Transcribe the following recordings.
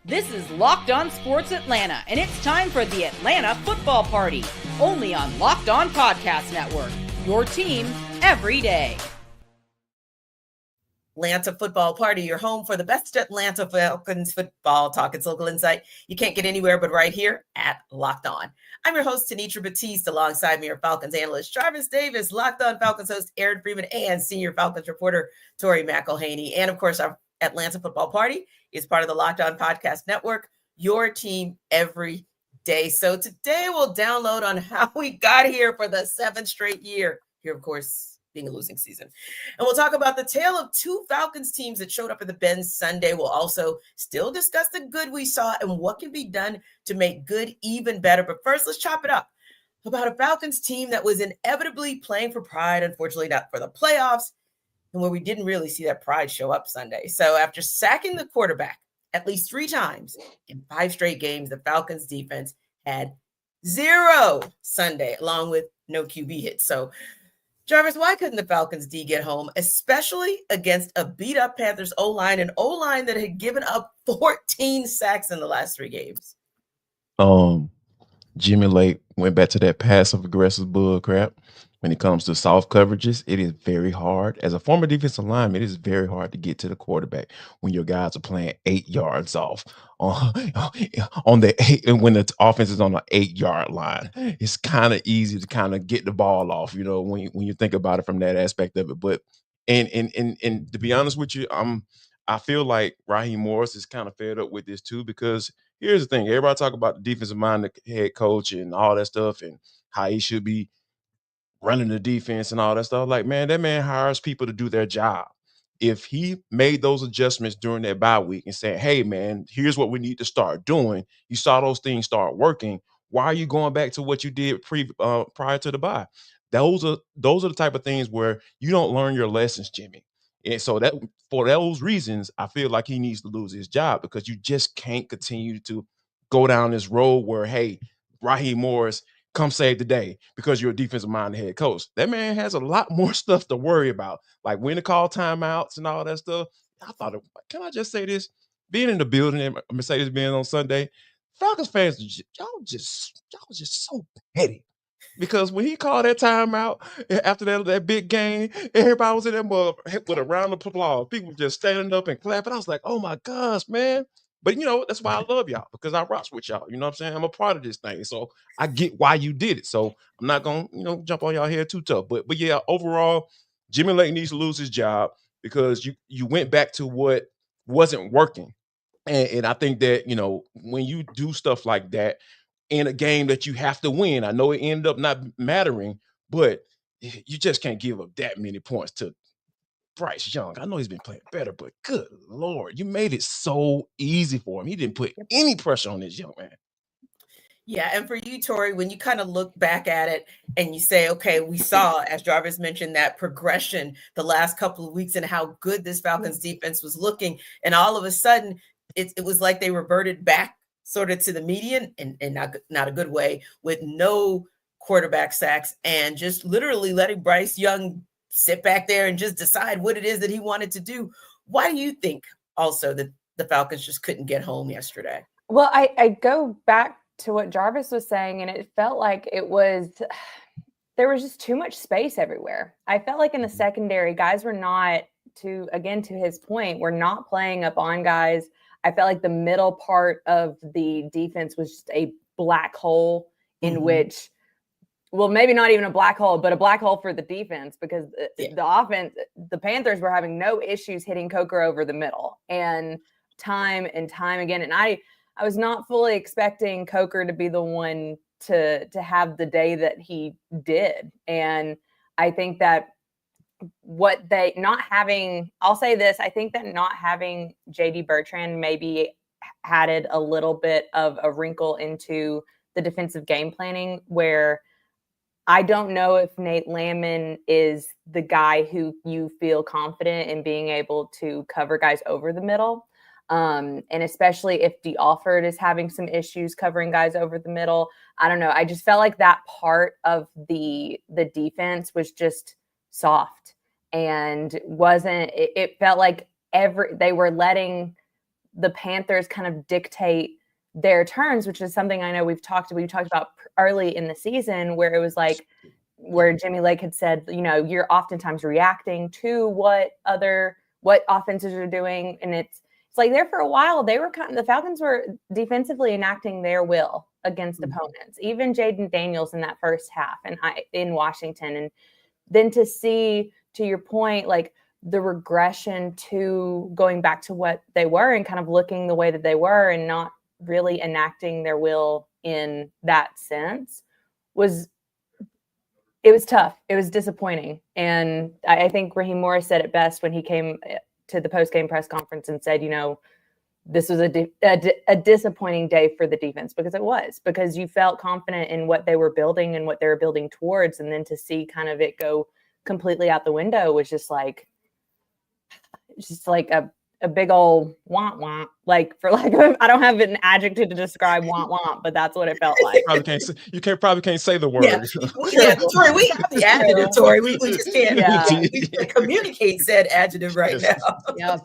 This is Locked On Sports Atlanta, and it's time for the Atlanta Football Party, only on Locked On Podcast Network, your team every day. Atlanta Football Party, your home for the best Atlanta Falcons football talk. It's local insight you can't get anywhere but right here at Locked On. I'm your host, Tanitra Batiste. Alongside me are Falcons analyst Jarvis Davis, Locked On Falcons host Aaron Freeman, and senior Falcons reporter Tori McElhaney. And of course, our Atlanta Football Party is part of the Locked On Podcast Network, your team every day. So today we'll download on how we got here for the 7th straight year. Here, of course, being a losing season. And we'll talk about the tale of two Falcons teams that showed up at the Bend Sunday. We'll also still discuss the good we saw and what can be done to make good even better. But first, let's chop it up about a Falcons team that was inevitably playing for pride, unfortunately not for the playoffs, and where we didn't really see that pride show up Sunday. So after sacking the quarterback at least 3 times in 5 straight games, the Falcons defense had 0 Sunday, along with no QB hits. So Jarvis, why couldn't the Falcons D get home, especially against a beat-up Panthers O-line, an O-line that had given up 14 sacks in the last 3 games? Jimmy Lake went back to that passive-aggressive bull crap. When it comes to soft coverages, it is very hard. As a former defensive lineman, it is very hard to get to the quarterback when your guys are playing 8 yards off on the 8, and when the offense is on the 8-yard line. It's kind of easy to kind of get the ball off, when you think about it from that aspect of it. But and to be honest with you, I feel like Raheem Morris is kind of fed up with this too, because here's the thing: everybody talk about the defensive minded head coach and all that stuff, and how he should be running the defense and all that stuff. Like, man, that man hires people to do their job. If he made those adjustments during that bye week and said, hey, man, here's what we need to start doing, you saw those things start working, why are you going back to what you did prior to the bye? Those are the type of things where you don't learn your lessons, Jimmy. And so that for those reasons, I feel like he needs to lose his job, because you just can't continue to go down this road where, hey, Raheem Morris, come save the day because you're a defensive-minded head coach. That man has a lot more stuff to worry about, like when to call timeouts and all that stuff. I thought, can I just say this? Being in the building at Mercedes-Benz on Sunday, Falcons fans, y'all just so petty. Because when he called that timeout after that big game, everybody was in there with a round of applause. People just standing up and clapping. I was like, oh my gosh, man. But that's why I love y'all, because I rocks with y'all. You know what I'm saying? I'm a part of this thing. So I get why you did it. So I'm not gonna, jump on y'all head too tough. But yeah, overall, Jimmy Lake needs to lose his job, because you went back to what wasn't working. And I think that, when you do stuff like that in a game that you have to win, I know it ended up not mattering, but you just can't give up that many points to Bryce Young. I know he's been playing better, but good Lord, you made it so easy for him. He didn't put any pressure on this young man. Yeah, and for you, Tori, when you kind of look back at it and you say, okay, we saw, as Jarvis mentioned, that progression the last couple of weeks and how good this Falcons defense was looking, and all of a sudden it was like they reverted back sort of to the median, and not a good way, with no quarterback sacks and just literally letting Bryce Young sit back there and just decide what it is that he wanted to do. Why do you think also that the Falcons just couldn't get home yesterday? Well, I go back to what Jarvis was saying, and it felt like there was just too much space everywhere. I felt like in the secondary, guys were not, to his point, we're not playing up on guys. I felt like the middle part of the defense was just a black hole in which, well, maybe not even a black hole, but a black hole for the defense, because the offense, the Panthers were having no issues hitting Coker over the middle, and time again. And I was not fully expecting Coker to be the one to have the day that he did. And I think that I'll say this, I think that not having JD Bertrand maybe added a little bit of a wrinkle into the defensive game planning, where I don't know if Nate Landman is the guy who you feel confident in being able to cover guys over the middle. And especially if D. Alford is having some issues covering guys over the middle. I don't know. I just felt like that part of the defense was just soft, and it felt like they were letting the Panthers kind of dictate their turns, which is something I know we talked about early in the season, where it was like, where Jimmy Lake had said, you're oftentimes reacting to what offenses are doing. And it's like there for a while, the Falcons were defensively enacting their will against opponents, even Jaden Daniels in that first half in Washington. And then to see, to your point, like the regression to going back to what they were and kind of looking the way that they were and not really enacting their will in that sense was tough. It was disappointing. And I think Raheem Morris said it best when he came to the post-game press conference and said, this was a disappointing day for the defense, because you felt confident in what they were building and what they were building towards. And then to see kind of it go completely out the window was just like a big old womp, like I don't have an adjective to describe womp, but that's what it felt like. You probably can't say the word. Yeah, Tori, we have the adjective, Tori. We just can't we can't communicate said adjective right now. Yeah.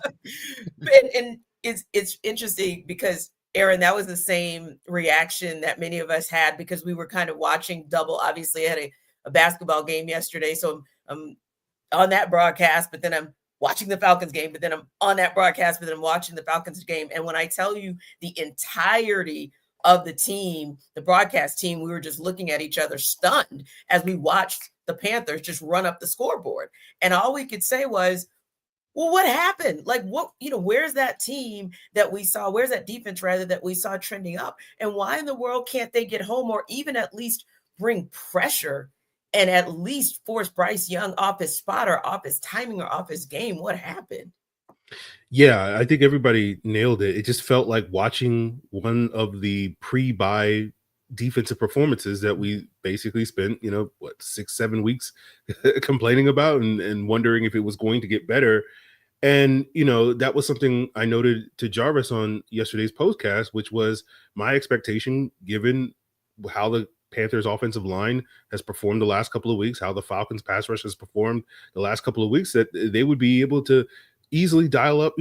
And it's interesting because, Aaron, that was the same reaction that many of us had because we were kind of watching double. Obviously, I had a basketball game yesterday, so I'm on that broadcast, but then I'm watching the Falcons game, but then I'm on that broadcast, but then I'm watching the Falcons game. And when I tell you the entirety of the team, the broadcast team, we were just looking at each other stunned as we watched the Panthers just run up the scoreboard. And all we could say was, well, what happened? Like, where's that team that we saw? Where's that defense rather that we saw trending up? And why in the world can't they get home or even at least bring pressure and at least force Bryce Young off his spot or off his timing or off his game? What happened? Yeah, I think everybody nailed it. It just felt like watching one of the pre-bye defensive performances that we basically spent, 6-7 weeks complaining about and wondering if it was going to get better. And, that was something I noted to Jarvis on yesterday's podcast, which was my expectation, given how the Panthers offensive line has performed the last couple of weeks, how the Falcons pass rush has performed the last couple of weeks, that they would be able to easily dial up,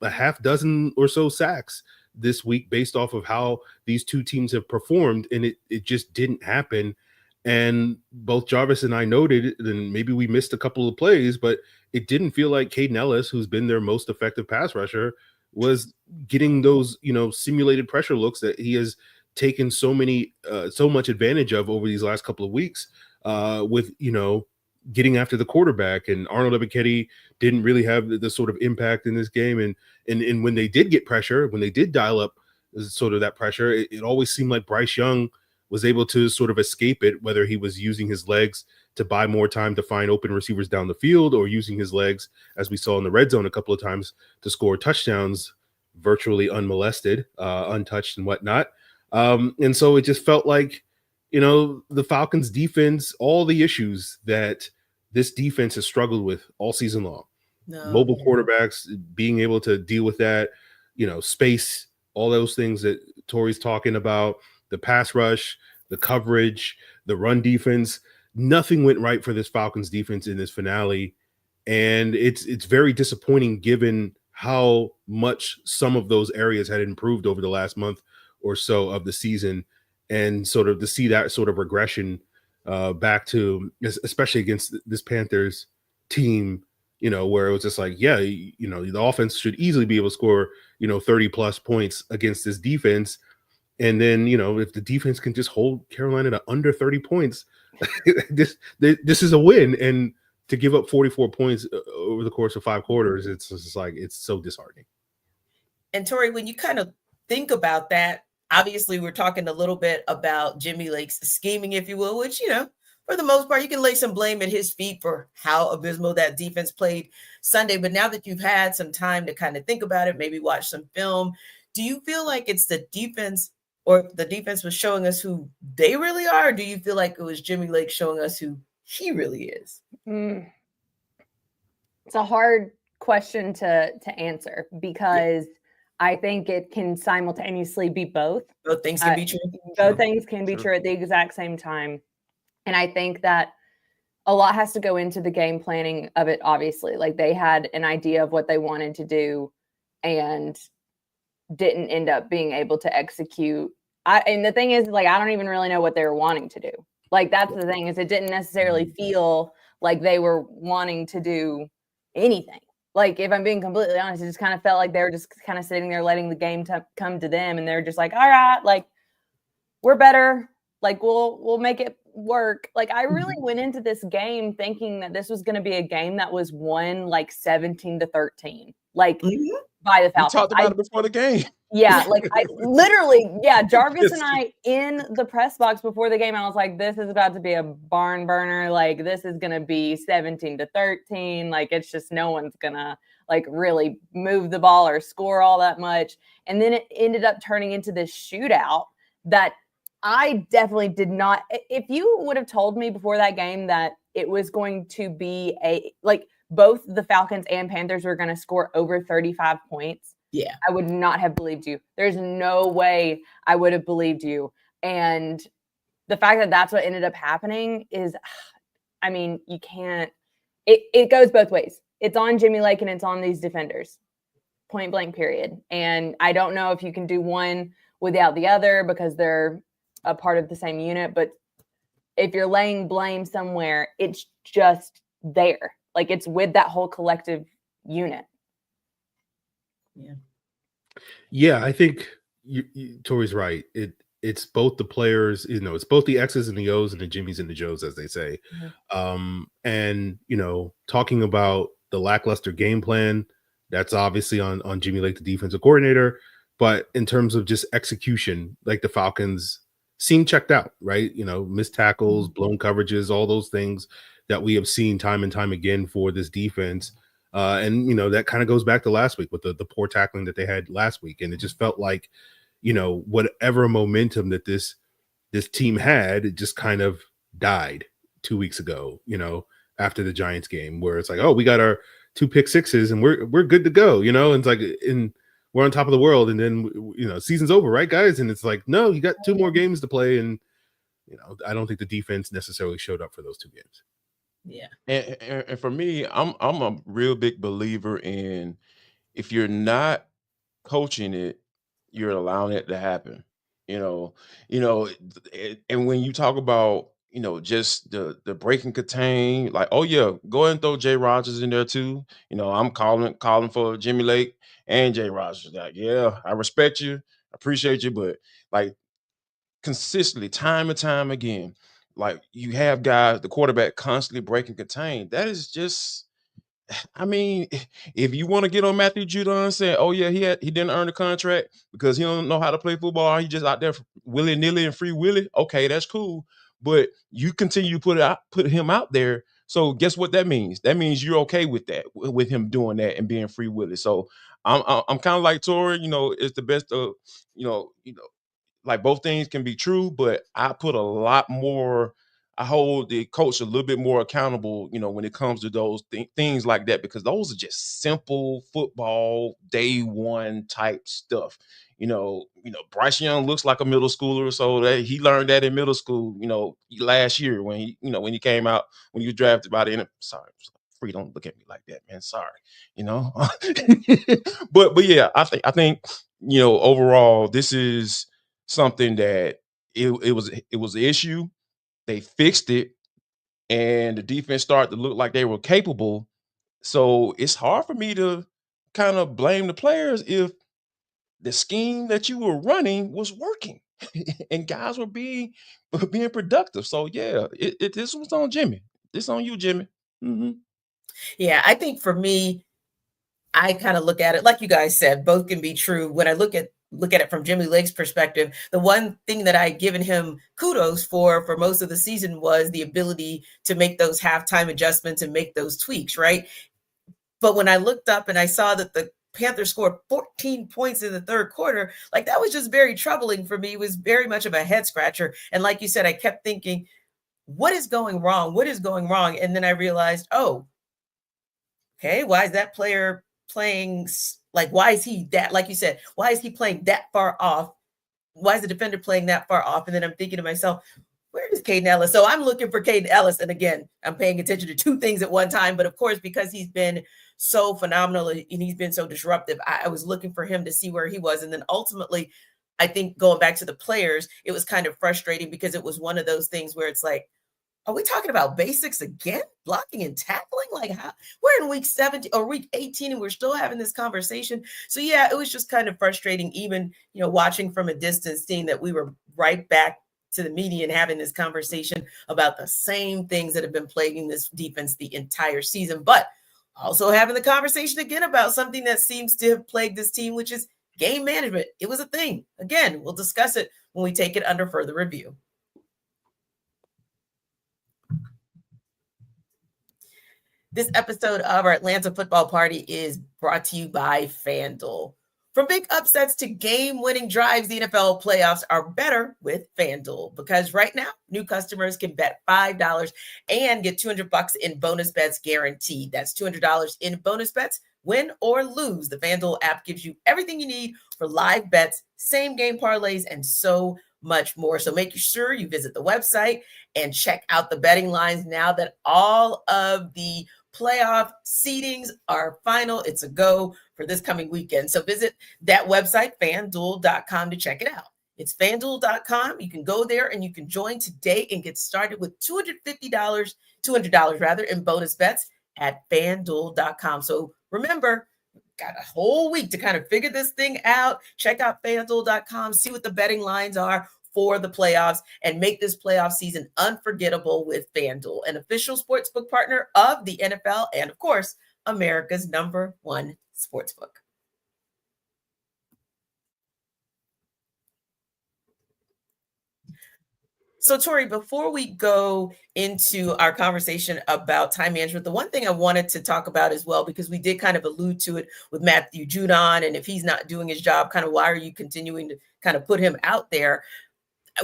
a half dozen or so sacks this week based off of how these two teams have performed. And it just didn't happen. And both Jarvis and I noted, and maybe we missed a couple of plays, but it didn't feel like Caden Ellis, who's been their most effective pass rusher, was getting those, simulated pressure looks that he has taken so much advantage of over these last couple of weeks with, getting after the quarterback. And Arnold Ebiketie didn't really have the sort of impact in this game. And when they did get pressure, when they did dial up sort of that pressure, it always seemed like Bryce Young was able to sort of escape it, whether he was using his legs to buy more time to find open receivers down the field or using his legs, as we saw in the red zone a couple of times, to score touchdowns virtually unmolested, untouched and whatnot. And so it just felt like, the Falcons defense, all the issues that this defense has struggled with all season long. Mobile quarterbacks, being able to deal with that, space, all those things that Tori's talking about, the pass rush, the coverage, the run defense, nothing went right for this Falcons defense in this finale. And it's very disappointing given how much some of those areas had improved over the last month or so of the season, and sort of to see that sort of regression back to, especially against this Panthers team, where it was just like, the offense should easily be able to score, 30 plus points against this defense. And then, if the defense can just hold Carolina to under 30 points, this is a win. And to give up 44 points over the course of 5 quarters, it's just like, it's so disheartening. And Tori, when you kind of think about that, obviously we're talking a little bit about Jimmy Lake's scheming, if you will, which, for the most part, you can lay some blame at his feet for how abysmal that defense played Sunday. But now that you've had some time to kind of think about it, maybe watch some film, do you feel like it's the defense, or the defense was showing us who they really are? Or do you feel like it was Jimmy Lake showing us who he really is? It's a hard question to answer because I think it can simultaneously be both. Both things can be true. Both things can be true at the exact same time. And I think that a lot has to go into the game planning of it, obviously. Like, they had an idea of what they wanted to do, and didn't end up being able to execute. And the thing is, like, I don't even really know what they were wanting to do. Like, that's the thing, is it didn't necessarily feel like they were wanting to do anything. Like, if I'm being completely honest, it just kind of felt like they were just kind of sitting there letting the game come to them, and they're just like, all right, like, we're better. Like, we'll make it work. Like, I really went into this game thinking that this was going to be a game that was won like 17-13, like by the Falcons. We talked about it before the game. Yeah, like I literally, Jarvis and I in the press box before the game, I was like, this is about to be a barn burner. Like, this is going to be 17-13. Like, it's just no one's going to like really move the ball or score all that much. And then it ended up turning into this shootout that I definitely did not. If you would have told me before that game that it was going to be both the Falcons and Panthers were going to score over 35 points, I would not have believed you. There's no way I would have believed you. And the fact that that's what ended up happening is, I mean, you can't, it goes both ways. It's on Jimmy Lake and it's on these defenders, point blank period. And I don't know if you can do one without the other because they're a part of the same unit. But if you're laying blame somewhere, it's just there. Like, it's with that whole collective unit. Yeah, I think Tori's right. It's both the players, it's both the X's and the O's and the Jimmys and the Joes, as they say. And talking about the lackluster game plan, that's obviously on Jimmy Lake, the defensive coordinator. But in terms of just execution, like, the Falcons seem checked out, right? Missed tackles, blown coverages, all those things that we have seen time and time again for this defense. And that kind of goes back to last week with the poor tackling that they had last week. And it just felt like, whatever momentum that this team had, it just kind of died 2 weeks ago, after the Giants game, where it's like, oh, we got our 2 pick sixes and we're good to go, and it's like, we're on top of the world. And then, season's over, right, guys? And it's like, no, you got 2 more games to play. And, I don't think the defense necessarily showed up for those 2 games. Yeah. And for me, I'm a real big believer in, if you're not coaching it, you're allowing it to happen. And when you talk about, just the break and contain, like, oh yeah, go ahead and throw Jay Rogers in there too. I'm calling for Jimmy Lake and Jay Rogers. Like, yeah, I respect you, appreciate you, but like, consistently, time and time again, like, you have guys, the quarterback constantly breaking contain. That is just, I mean, if you want to get on Matthew Judon and say, oh yeah, he didn't earn the contract because he don't know how to play football, he just out there willy-nilly and free willy, okay, that's cool. But you continue to put him out there. So guess what that means? That means you're okay with that, with him doing that and being free willy. So I'm kind of like Tori, it's the best of, like, both things can be true, but I put a lot more, I hold the coach a little bit more accountable, when it comes to those things like that, because those are just simple football day one type stuff. Bryce Young looks like a middle schooler, so that he learned that in middle school, last year when he came out, when he was drafted by the end. Sorry, Free, don't look at me like that, man. Sorry, but yeah, I think overall, this is something that it was an issue. They fixed it, and the defense started to look like they were capable. So it's hard for me to kind of blame the players if the scheme that you were running was working and guys were being productive. So yeah, this was on Jimmy. This on you, Jimmy. Mm-hmm. Yeah, I think for me, I kind of look at it like you guys said, both can be true. When I look at it from Jimmy Lake's perspective, the one thing that I given him kudos for most of the season was the ability to make those halftime adjustments and make those tweaks, right? But when I looked up and I saw that the Panthers scored 14 points in the third quarter, like, that was just very troubling for me. It was very much of a head scratcher. And like you said, I kept thinking, what is going wrong? What is going wrong? And then I realized, oh, okay, why is that player playing, like, why is he that, like you said, why is he playing that far off? Why is the defender playing that far off? And then I'm thinking to myself, where is Caden Ellis? So I'm looking for Caden Ellis. And again, I'm paying attention to two things at one time. But of course, because he's been so phenomenal and he's been so disruptive, I was looking for him to see where he was. And then ultimately, I think going back to the players, it was kind of frustrating because it was one of those things where it's like, are we talking about basics again? Blocking and tackling? Like, how? We're in week 17 or week 18 and we're still having this conversation. So yeah, it was just kind of frustrating, even, watching from a distance, seeing that we were right back to the media and having this conversation about the same things that have been plaguing this defense the entire season, but also having the conversation again about something that seems to have plagued this team, which is game management. It was a thing. Again, we'll discuss it when we take it under further review. This episode of our Atlanta Football Party is brought to you by FanDuel. From big upsets to game-winning drives, the NFL playoffs are better with FanDuel because right now, new customers can bet $5 and get $200 in bonus bets guaranteed. That's $200 in bonus bets, win or lose. The FanDuel app gives you everything you need for live bets, same-game parlays, and so much more. So make sure you visit the website and check out the betting lines now that all of the playoff seedings are final. It's a go for this coming weekend. So visit that website, fanduel.com, to check it out. It's fanduel.com. You can go there and you can join today and get started with $200 rather in bonus bets at fanduel.com. So remember, got a whole week to kind of figure this thing out. Check out fanduel.com, see what the betting lines are for the playoffs, and make this playoff season unforgettable with FanDuel, an official sportsbook partner of the NFL and, of course, America's #1 sportsbook. So, Tori, before we go into our conversation about time management, the one thing I wanted to talk about as well, because we did kind of allude to it with Matthew Judon, and if he's not doing his job, kind of why are you continuing to kind of put him out there?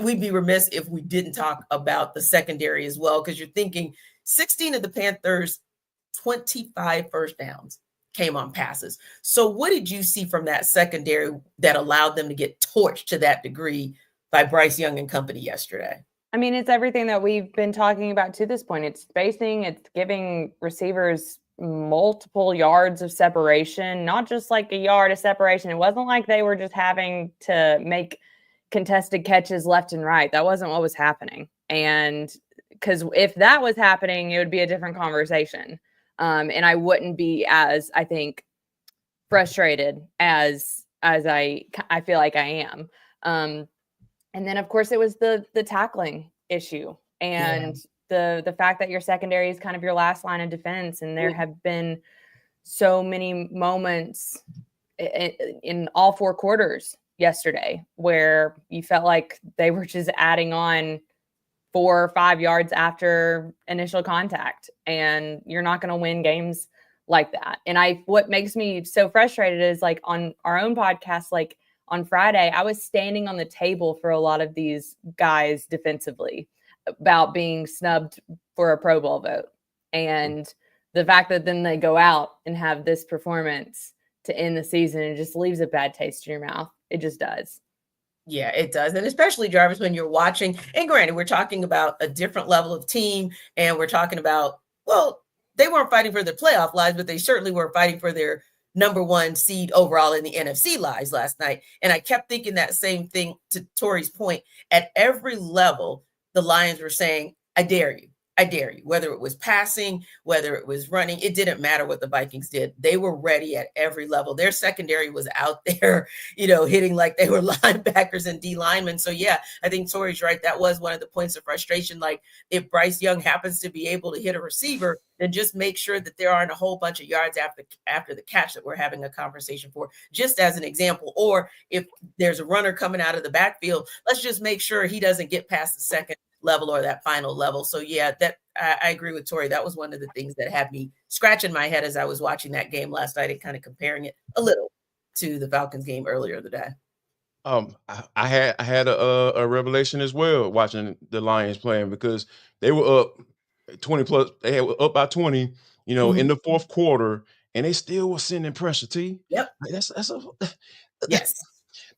We'd be remiss if we didn't talk about the secondary as well, because you're thinking 16 of the Panthers' 25 first downs came on passes. So what did you see from that secondary that allowed them to get torched to that degree by Bryce Young and company yesterday? I mean, it's everything that we've been talking about to this point. It's spacing, it's giving receivers multiple yards of separation, not just like a yard of separation. It wasn't like they were just having to make contested catches left and right. That wasn't what was happening. And because if that was happening, it would be a different conversation. And I wouldn't be as, I think, frustrated as I feel like I am. And then, of course, it was the tackling issue and the fact that your secondary is kind of your last line of defense. And there have been so many moments in all four quarters yesterday where you felt like they were just adding on 4 or 5 yards after initial contact, and you're not going to win games like that. And what makes me so frustrated is, like, on our own podcast, like on Friday, I was standing on the table for a lot of these guys defensively about being snubbed for a Pro Bowl vote. And the fact that then they go out and have this performance to end the season, it just leaves a bad taste in your mouth. It just does. Yeah, it does. And especially, Jarvis, when you're watching, and granted, we're talking about a different level of team, and we're talking about, well, they weren't fighting for their playoff lives, but they certainly were fighting for their #1 seed overall in the NFC lives last night. And I kept thinking that same thing, to Tori's point. At every level, the Lions were saying, I dare you. I dare you. Whether it was passing, whether it was running, it didn't matter what the Vikings did. They were ready at every level. Their secondary was out there, hitting like they were linebackers and D linemen. So yeah, I think Tori's right. That was one of the points of frustration. Like, if Bryce Young happens to be able to hit a receiver, then just make sure that there aren't a whole bunch of yards after the catch that we're having a conversation for, just as an example. Or if there's a runner coming out of the backfield, let's just make sure he doesn't get past the second level or that final level. So yeah, that I agree with Tori. That was one of the things that had me scratching my head as I was watching that game last night and kind of comparing it a little to the Falcons game earlier in the day. I had a revelation as well watching the Lions playing, because they were up 20 plus. They were up by 20, in the fourth quarter, and they still were sending pressure. Yep. That's Yes.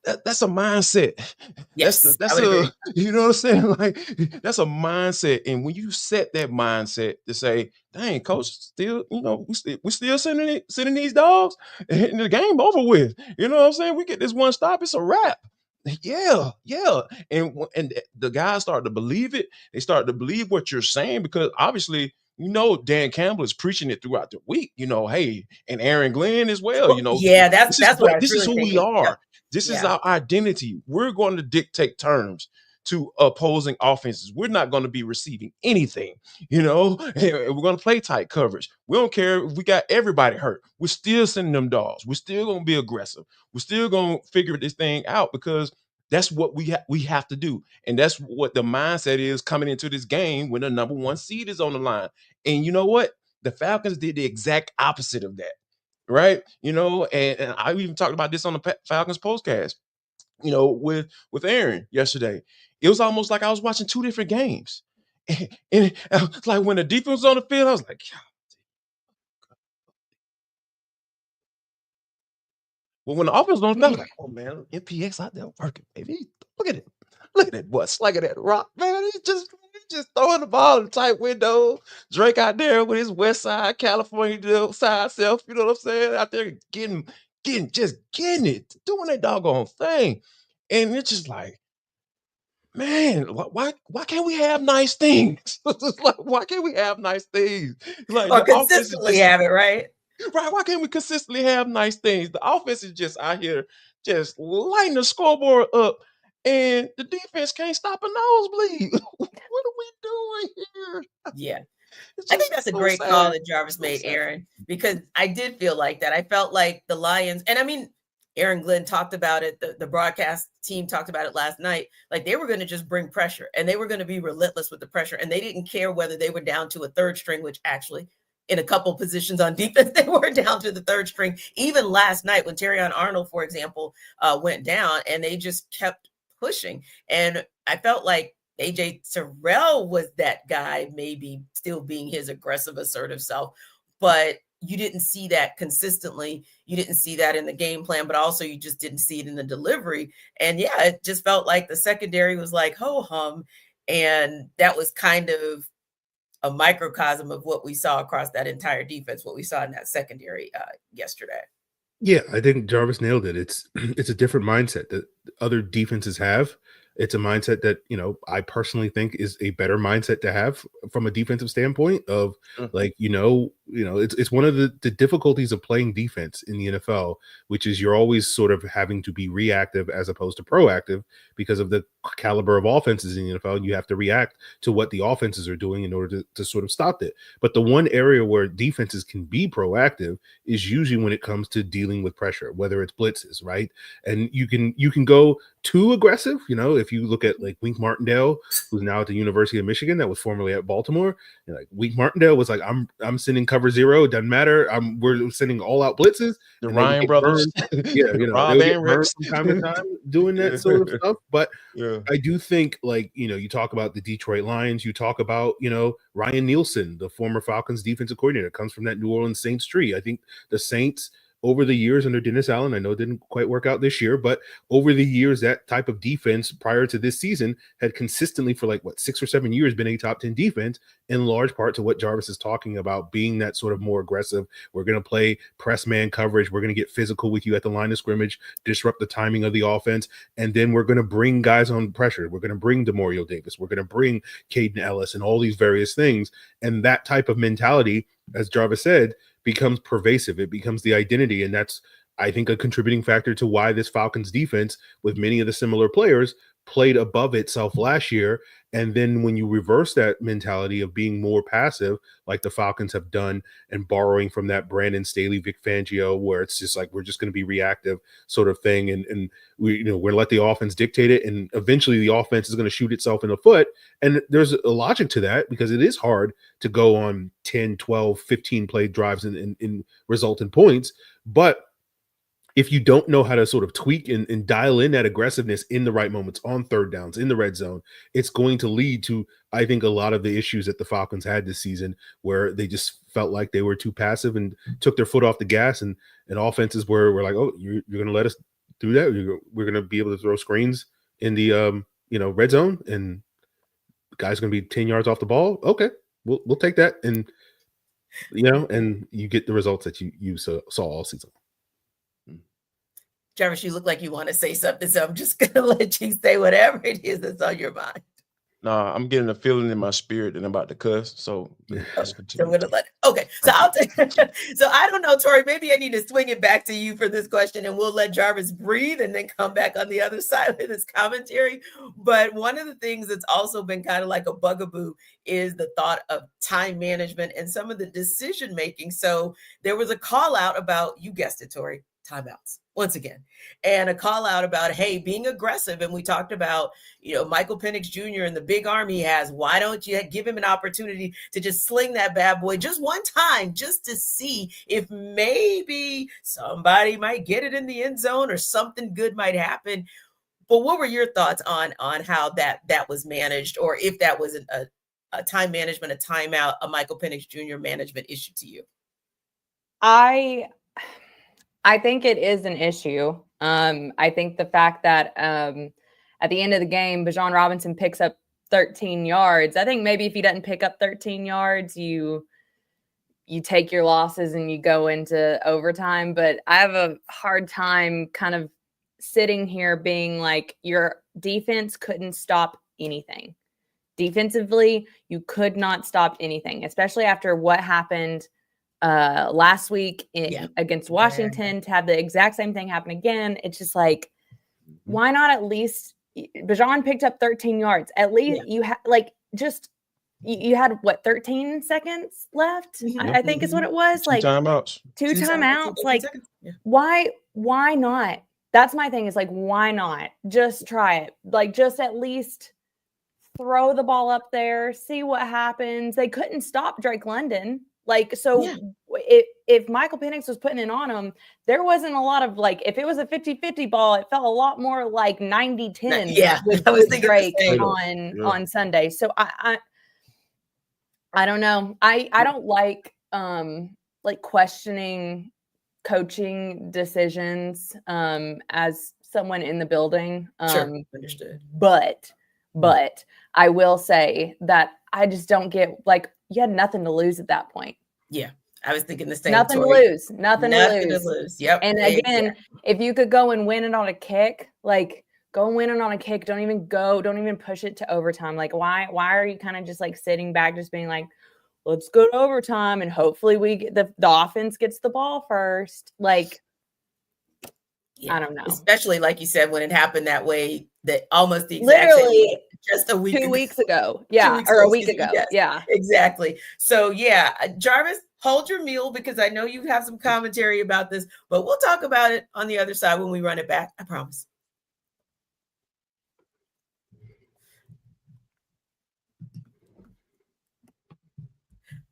that's a mindset. Yes, I That's would agree. you know what I'm saying? Like that's a mindset. And when you set that mindset to say, dang, coach, still, we still sending these dogs and the game over with. You know what I'm saying? We get this one stop, it's a wrap. Yeah, yeah. And the guys start to believe it. They start to believe what you're saying because obviously, Dan Campbell is preaching it throughout the week, hey, and Aaron Glenn as well, Well, yeah, that's what I was this is really who we thinking. Yep. are. This is Yeah. our identity. We're going to dictate terms to opposing offenses. We're not going to be receiving anything, and we're going to play tight coverage. We don't care if we got everybody hurt. We're still sending them dogs. We're still going to be aggressive. We're still going to figure this thing out because that's what we have to do. And that's what the mindset is coming into this game when the number 1 seed is on the line. And you know what? The Falcons did the exact opposite of that. Right. And I even talked about this on the Falcons postcast, with Aaron yesterday. It was almost like I was watching 2 different games. And it's like when the defense was on the field, I was like, well, when the offense was on the field, I was like, oh man, MPX out there working, baby. Look at it. Look at that boy slinging that rock, man. He's just throwing the ball in the tight window. Drake out there with his West Side California side self, you know what I'm saying? Out there getting it, doing that doggone thing. And it's just like, man, why can't we have nice things? It's like, why can't we have nice things? Like Or the offense is consistently just have it, right? right. Why can't we consistently have nice things? The offense is just out here just lighting the scoreboard up, and the defense can't stop a nosebleed. What are we doing here? Yeah. It's I think just that's a so great call sad. that Jarvis So made, sad. Aaron, because I did feel like that. I felt like the Lions, and I mean, Aaron Glenn talked about it. The broadcast team talked about it last night. Like they were going to just bring pressure and they were going to be relentless with the pressure. And they didn't care whether they were down to a third string, which actually in a couple positions on defense, they were down to the third string. Even last night when Terrion Arnold, for example, went down and they just kept pushing. And I felt like AJ Terrell was that guy, maybe still being his aggressive, assertive self, but you didn't see that consistently. You didn't see that in the game plan, but also you just didn't see it in the delivery. And yeah, it just felt like the secondary was like ho hum. And that was kind of a microcosm of what we saw across that entire defense, what we saw in that secondary yesterday. Yeah, I think Jarvis nailed it. It's a different mindset that other defenses have. It's a mindset that, I personally think is a better mindset to have from a defensive standpoint of like, it's one of the difficulties of playing defense in the NFL, which is you're always sort of having to be reactive as opposed to proactive because of the caliber of offenses in the NFL. And you have to react to what the offenses are doing in order to sort of stop it. But the one area where defenses can be proactive is usually when it comes to dealing with pressure, whether it's blitzes, right? And you can go too aggressive, if you look at like Wink Martindale, who's now at the University of Michigan, that was formerly at Baltimore. Like Wink Martindale was like, I'm sending cover zero, it doesn't matter. We're sending all out blitzes. The And they would Ryan get brothers, burned. Yeah, they Rob would get and burned Rex. from time to time doing that Yeah. sort of stuff. But Yeah. I do think, like, you talk about the Detroit Lions, you talk about, Ryan Nielsen, the former Falcons defensive coordinator, comes from that New Orleans Saints tree. I think the Saints over the years under Dennis Allen, I know it didn't quite work out this year, but over the years, that type of defense prior to this season had consistently for 6 or 7 years been a top 10 defense, in large part to what Jarvis is talking about, being that sort of more aggressive. We're going to play press man coverage. We're going to get physical with you at the line of scrimmage, disrupt the timing of the offense, and then we're going to bring guys on pressure. We're going to bring DeMario Davis. We're going to bring Caden Ellis and all these various things. And that type of mentality, as Jarvis said, becomes pervasive. It becomes the identity. And that's, I think, a contributing factor to why this Falcons defense, with many of the similar players, played above itself last year. And then when you reverse that mentality of being more passive, like the Falcons have done, and borrowing from that Brandon Staley, Vic Fangio, where it's just like, we're just going to be reactive sort of thing. And we're going to let the offense dictate it. And eventually the offense is going to shoot itself in the foot. And there's a logic to that because it is hard to go on 10, 12, 15 play drives and result in points. But if you don't know how to sort of tweak and dial in that aggressiveness in the right moments on third downs in the red zone, it's going to lead to, I think, a lot of the issues that the Falcons had this season, where they just felt like they were too passive and took their foot off the gas, and offenses were like, oh, you're going to let us do that. We're going to be able to throw screens in the red zone, and the guy's going to be 10 yards off the ball. Okay, we'll take that, and and you get the results that you saw all season. Jarvis, you look like you want to say something, so I'm just going to let you say whatever it is that's on your mind. Nah, I'm getting a feeling in my spirit that I'm about to cuss. So let's continue. So we're gonna let it. Okay, so I'll take. So I don't know, Tori. Maybe I need to swing it back to you for this question, and we'll let Jarvis breathe, and then come back on the other side of this commentary. But one of the things that's also been kind of like a bugaboo is the thought of time management and some of the decision making. So there was a call out about, you guessed it, Tori, timeouts once again, and a call out about, hey, being aggressive. And we talked about, Michael Penix Jr. and the big arm he has. Why don't you give him an opportunity to just sling that bad boy just one time, just to see if maybe somebody might get it in the end zone or something good might happen. But what were your thoughts on how that was managed, or if that was a time management, a timeout, a Michael Penix Jr. management issue to you? I think it is an issue. I think the fact that at the end of the game, Zac Robinson picks up 13 yards. I think maybe if he doesn't pick up 13 yards, you take your losses and you go into overtime. But I have a hard time kind of sitting here being like, your defense couldn't stop anything. Defensively, you could not stop anything, especially after what happened last week against Washington. To have the exact same thing happen again, it's just like, why not at least Bajan picked up 13 yards. At least you had you had what, 13 seconds left? I think is what it was. Like two timeouts. Like, why not? That's my thing, is like, why not just try it? Like, just at least throw the ball up there, see what happens. They couldn't stop Drake London. Like, so if Michael Penix was putting it on him, there wasn't a lot of, like, if it was a 50-50 ball, it felt a lot more like 90-10 with Drake on Sunday. So I don't know. I don't like questioning coaching decisions as someone in the building. Understood. But I will say that I just don't get, like, you had nothing to lose at that point. Yeah, I was thinking the same. Nothing to lose. Nothing to lose. Yep. And again, if you could go and win it on a kick, like, go and win it on a kick. Don't even push it to overtime. Like, why are you kind of just like sitting back, just being like, let's go to overtime and hopefully we get the offense gets the ball first. Like, I don't know. Especially like you said, when it happened that way, that almost the exact same way, just a week 2 weeks ago. Yeah. Or a week ago. Yes, yeah. Exactly. So Jarvis, hold your mule, because I know you have some commentary about this, but we'll talk about it on the other side when we run it back. I promise.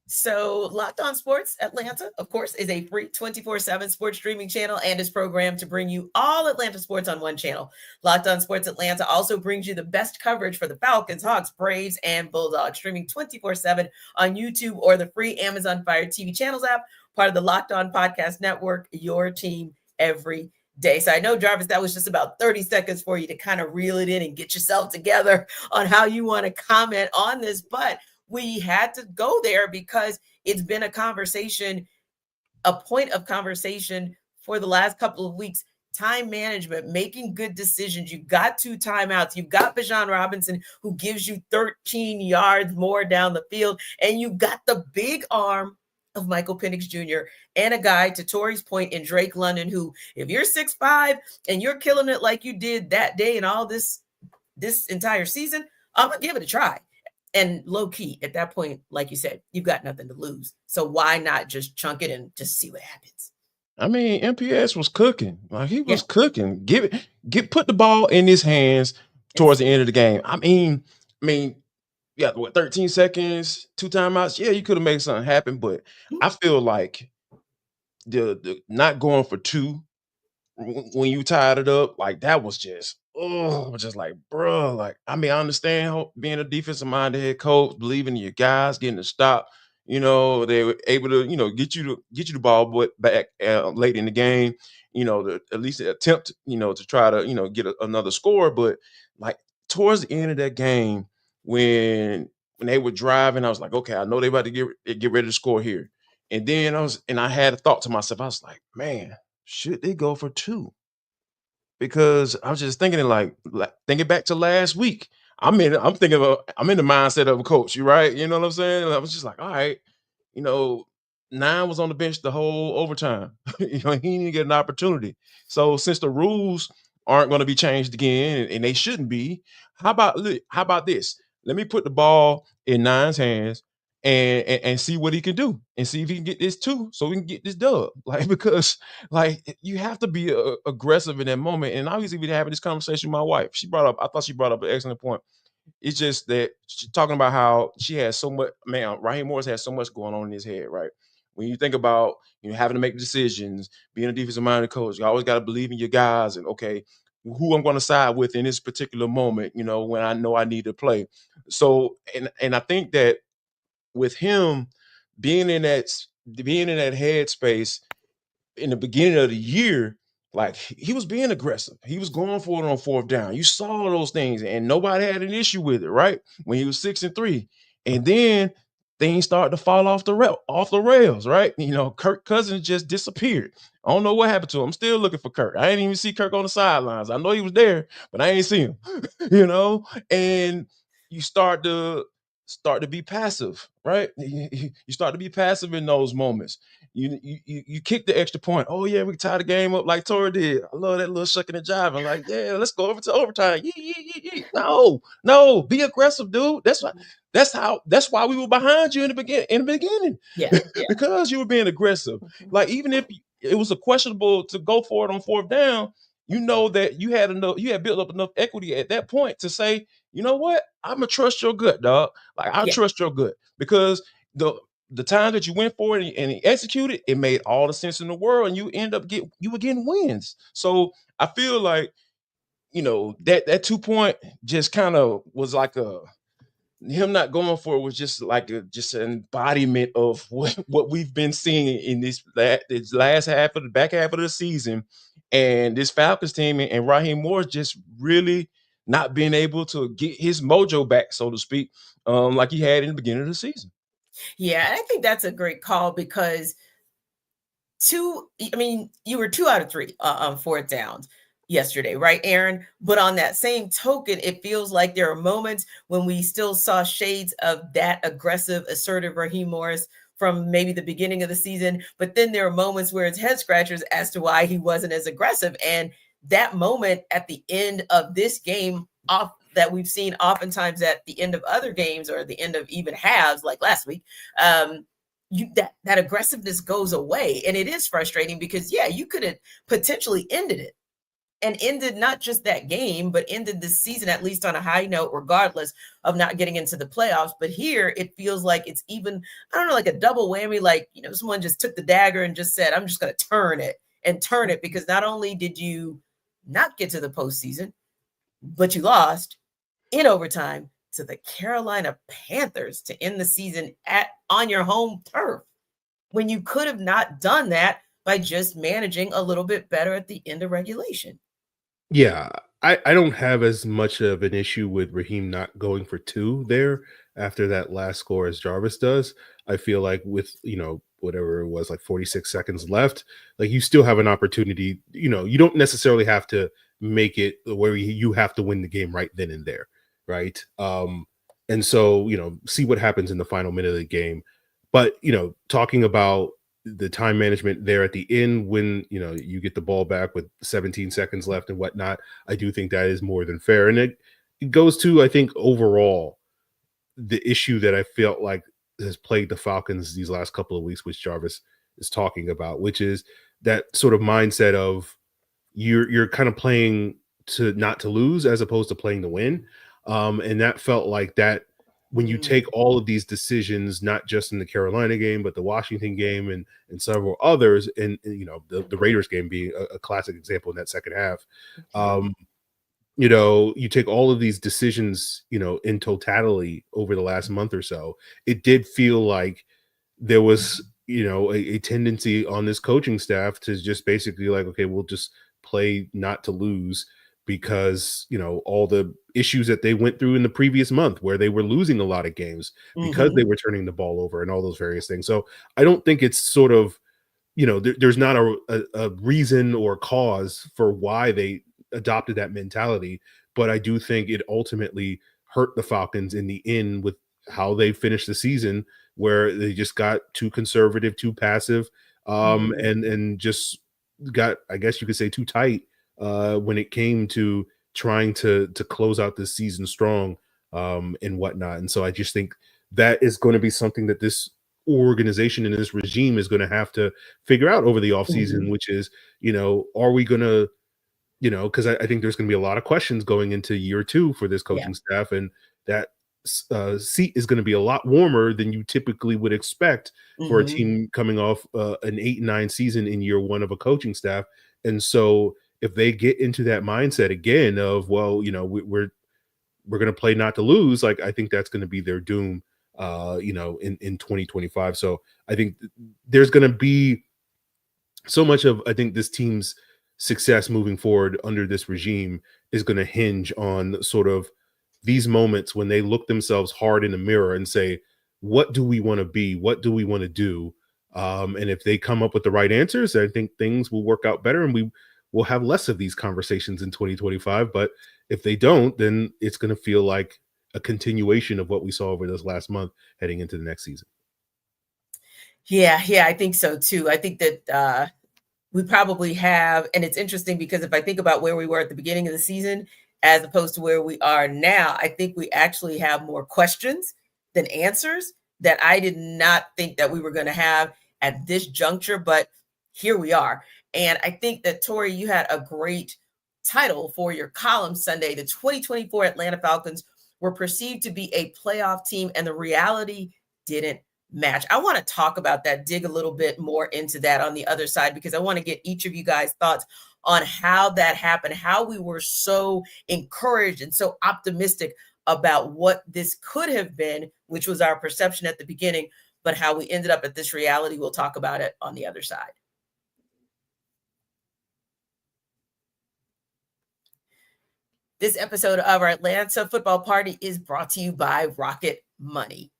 So Locked On Sports Atlanta, of course, is a free 24/7 sports streaming channel and is programmed to bring you all Atlanta sports on one channel. Locked On Sports Atlanta also brings you the best coverage for the Falcons, Hawks, Braves, and Bulldogs, streaming 24/7 on YouTube or the free Amazon Fire TV channels app, part of the Locked On Podcast Network, your team every day. So I know, Jarvis, that was just about 30 seconds for you to kind of reel it in and get yourself together on how you want to comment on this, but we had to go there because it's been a conversation, a point of conversation for the last couple of weeks. Time management, making good decisions. You've got 2 timeouts. You've got Zac Robinson, who gives you 13 yards more down the field. And you've got the big arm of Michael Penix Jr. and a guy, to Tori's point, in Drake London, who, if you're 6'5" and you're killing it like you did that day and all this entire season, I'm going to give it a try. And low key, at that point, like you said, you've got nothing to lose. So why not just chunk it and just see what happens? I mean, MPS was cooking. Like, he was cooking. Put the ball in his hands towards the end of the game. I mean, 13 seconds, 2 timeouts. Yeah, you could have made something happen, but I feel like the not going for 2 when you tied it up, like, that was just like, bro. Like, I mean, I understand being a defensive minded head coach, believing in your guys, getting the stop, They were able to, get you the ball back late in the game, to at least attempt, to try to, get another score. But like towards the end of that game, when they were driving, I was like, okay, I know they about to get ready to score here. And then I had a thought to myself. I was like, man, should they go for two? Because I was just thinking like thinking back to last week. I'm in the mindset of a coach, you right? You know what I'm saying? I was just like, all right, you know, Nine was on the bench the whole overtime. He didn't get an opportunity. So since the rules aren't going to be changed again, and they shouldn't be, how about this? Let me put the ball in Nine's hands and see what he can do, and see if he can get this too, so we can get this dub. Like, because you have to be aggressive in that moment. And obviously, we having this conversation with my wife. I thought she brought up an excellent point. It's just that she's talking about how she has so much. Man, Raheem Morris has so much going on in his head, right? When you think about having to make decisions, being a defensive minded coach, you always got to believe in your guys and okay, who I'm going to side with in this particular moment. When I know I need to play. So, and I think that with him being in that headspace in the beginning of the year, like he was being aggressive. He was going for it on fourth down. You saw those things, and nobody had an issue with it, right? When he was 6-3, and then things started to fall off the rails, right? Kirk Cousins just disappeared. I don't know what happened to him. I'm still looking for Kirk. I didn't even see Kirk on the sidelines. I know he was there, but I ain't see him. And you start to be passive, right? You start to be passive in those moments. You kick the extra point. Oh yeah, we can tie the game up like Tori did. I love that little shucking and jiving. Like, yeah, let's go over to overtime. Yeah. No, be aggressive, dude. That's why we were behind you in the beginning. Yeah. Because you were being aggressive. Like, even if it was a questionable to go for it on fourth down, that you had built up enough equity at that point to say, you know what? I'm gonna trust your gut, dog. Like, I trust your gut, because the time that you went for it and executed, it made all the sense in the world, and you were getting wins. So I feel like that 2 point just kind of was like him not going for it was just like just an embodiment of what we've been seeing in this last back half of the season, and this Falcons team and Raheem Morris just really not being able to get his mojo back, so to speak, like he had in the beginning of the season. Yeah, I think that's a great call, because you were 2 out of 3 on fourth downs yesterday, right, Aaron? But on that same token, it feels like there are moments when we still saw shades of that aggressive, assertive Raheem Morris from maybe the beginning of the season. But then there are moments where it's head scratchers as to why he wasn't as aggressive. And that moment at the end of this game that we've seen oftentimes at the end of other games, or the end of even halves like last week, that aggressiveness goes away. And it is frustrating because, you could have potentially ended it, and ended not just that game, but ended the season at least on a high note, regardless of not getting into the playoffs. But here it feels like it's even, I don't know, like a double whammy. Like, someone just took the dagger and just said, I'm just going to turn it, because not only did you not get to the postseason, but you lost in overtime to the Carolina Panthers to end the season on your home turf, when you could have not done that by just managing a little bit better at the end of regulation. Yeah, I don't have as much of an issue with Raheem not going for two there after that last score as Jarvis does. I feel like with, whatever it was, like 46 seconds left, like you still have an opportunity. You don't necessarily have to make it where you have to win the game right then and there, right? And so, see what happens in the final minute of the game. But, talking about the time management there at the end, when you get the ball back with 17 seconds left and whatnot, I do think that is more than fair. And it goes to, I think, overall the issue that I felt like has plagued the Falcons these last couple of weeks, which Jarvis is talking about, which is that sort of mindset of you're kind of playing to not to lose as opposed to playing to win. And that felt like that when you take all of these decisions, not just in the Carolina game, but the Washington game and several others, and the Raiders game being a classic example in that second half. You take all of these decisions, in totality over the last month or so, it did feel like there was, a tendency on this coaching staff to just basically like, okay, we'll just play not to lose because, all the issues that they went through in the previous month where they were losing a lot of games because they were turning the ball over and all those various things. So I don't think it's sort of, there's not a reason or cause for why they adopted that mentality, but I do think it ultimately hurt the Falcons in the end with how they finished the season, where they just got too conservative, too passive, and just got, I guess you could say, too tight when it came to trying to close out this season strong and whatnot. And so I just think that is going to be something that this organization and this regime is going to have to figure out over the offseason, which is, are we going to, because I think there's going to be a lot of questions going into year 2 for this coaching staff, and that seat is going to be a lot warmer than you typically would expect for a team coming off an 8-9 season in year 1 of a coaching staff. And so if they get into that mindset again of, well, we're going to play not to lose, like, I think that's going to be their doom, in 2025. So I think there's going to be so much of, I think, this team's success moving forward under this regime is going to hinge on sort of these moments when they look themselves hard in the mirror and say, what do we want to be? What do we want to do? And if they come up with the right answers, I think things will work out better and we will have less of these conversations in 2025. But if they don't, then it's going to feel like a continuation of what we saw over this last month heading into the next season. Yeah, I think so too. I think that we probably have, and it's interesting because if I think about where we were at the beginning of the season as opposed to where we are now, I think we actually have more questions than answers that I did not think that we were going to have at this juncture, but here we are. And I think that, Tori, you had a great title for your column Sunday. The 2024 Atlanta Falcons were perceived to be a playoff team, and the reality didn't match. I want to talk about that, dig a little bit more into that on the other side, because I want to get each of you guys' thoughts on how that happened, how we were so encouraged and so optimistic about what this could have been, which was our perception at the beginning, but how we ended up at this reality. We'll talk about it on the other side. This episode of our Atlanta Football Party is brought to you by Rocket Money.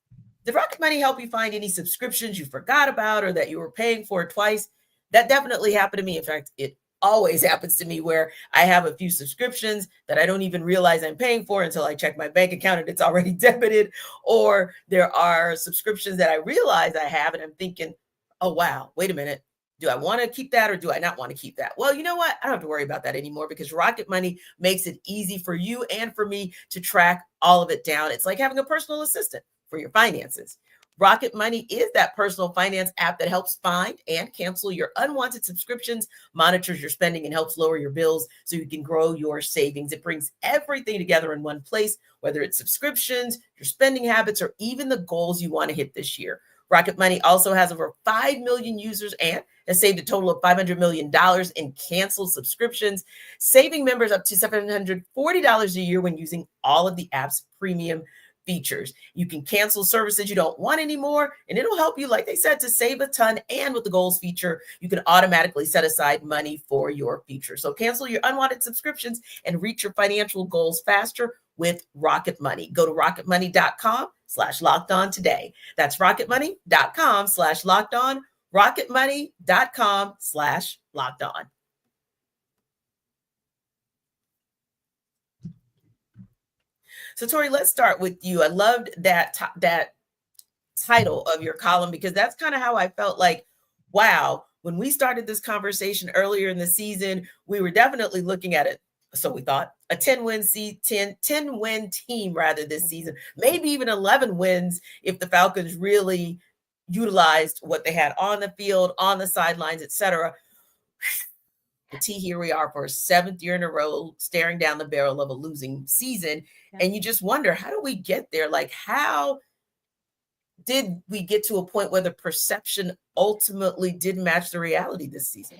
Did Rocket Money help you find any subscriptions you forgot about or that you were paying for twice? That definitely happened to me. In fact, it always happens to me where I have a few subscriptions that I don't even realize I'm paying for until I check my bank account and it's already debited. Or there are subscriptions that I realize I have and I'm thinking, oh, wow, wait a minute. Do I want to keep that or do I not want to keep that? Well, you know what? I don't have to worry about that anymore because Rocket Money makes it easy for you and for me to track all of it down. It's like having a personal assistant for your finances. Rocket Money is that personal finance app that helps find and cancel your unwanted subscriptions, monitors your spending, and helps lower your bills so you can grow your savings. It brings everything together in one place, whether it's subscriptions, your spending habits, or even the goals you want to hit this year. Rocket Money also has over 5 million users and has saved a total of $500 million in canceled subscriptions, saving members up to $740 a year when using all of the app's premium features. You can cancel services you don't want anymore, and it'll help you, like they said, to save a ton. And with the goals feature, you can automatically set aside money for your future. So cancel your unwanted subscriptions and reach your financial goals faster with Rocket Money. Go to rocketmoney.com/lockedon today. That's rocketmoney.com/lockedon, rocketmoney.com/lockedon. So, Tori, let's start with you. I loved that title of your column because that's kind of how I felt like, wow, when we started this conversation earlier in the season, we were definitely looking at it. So we thought a 10-win team rather this season, maybe even 11 wins if the Falcons really utilized what they had on the field, on the sidelines, etc. Here we are for a 7th year in a row, staring down the barrel of a losing season. Yeah. And you just wonder, how do we get there? Like, how did we get to a point where the perception ultimately did match the reality this season?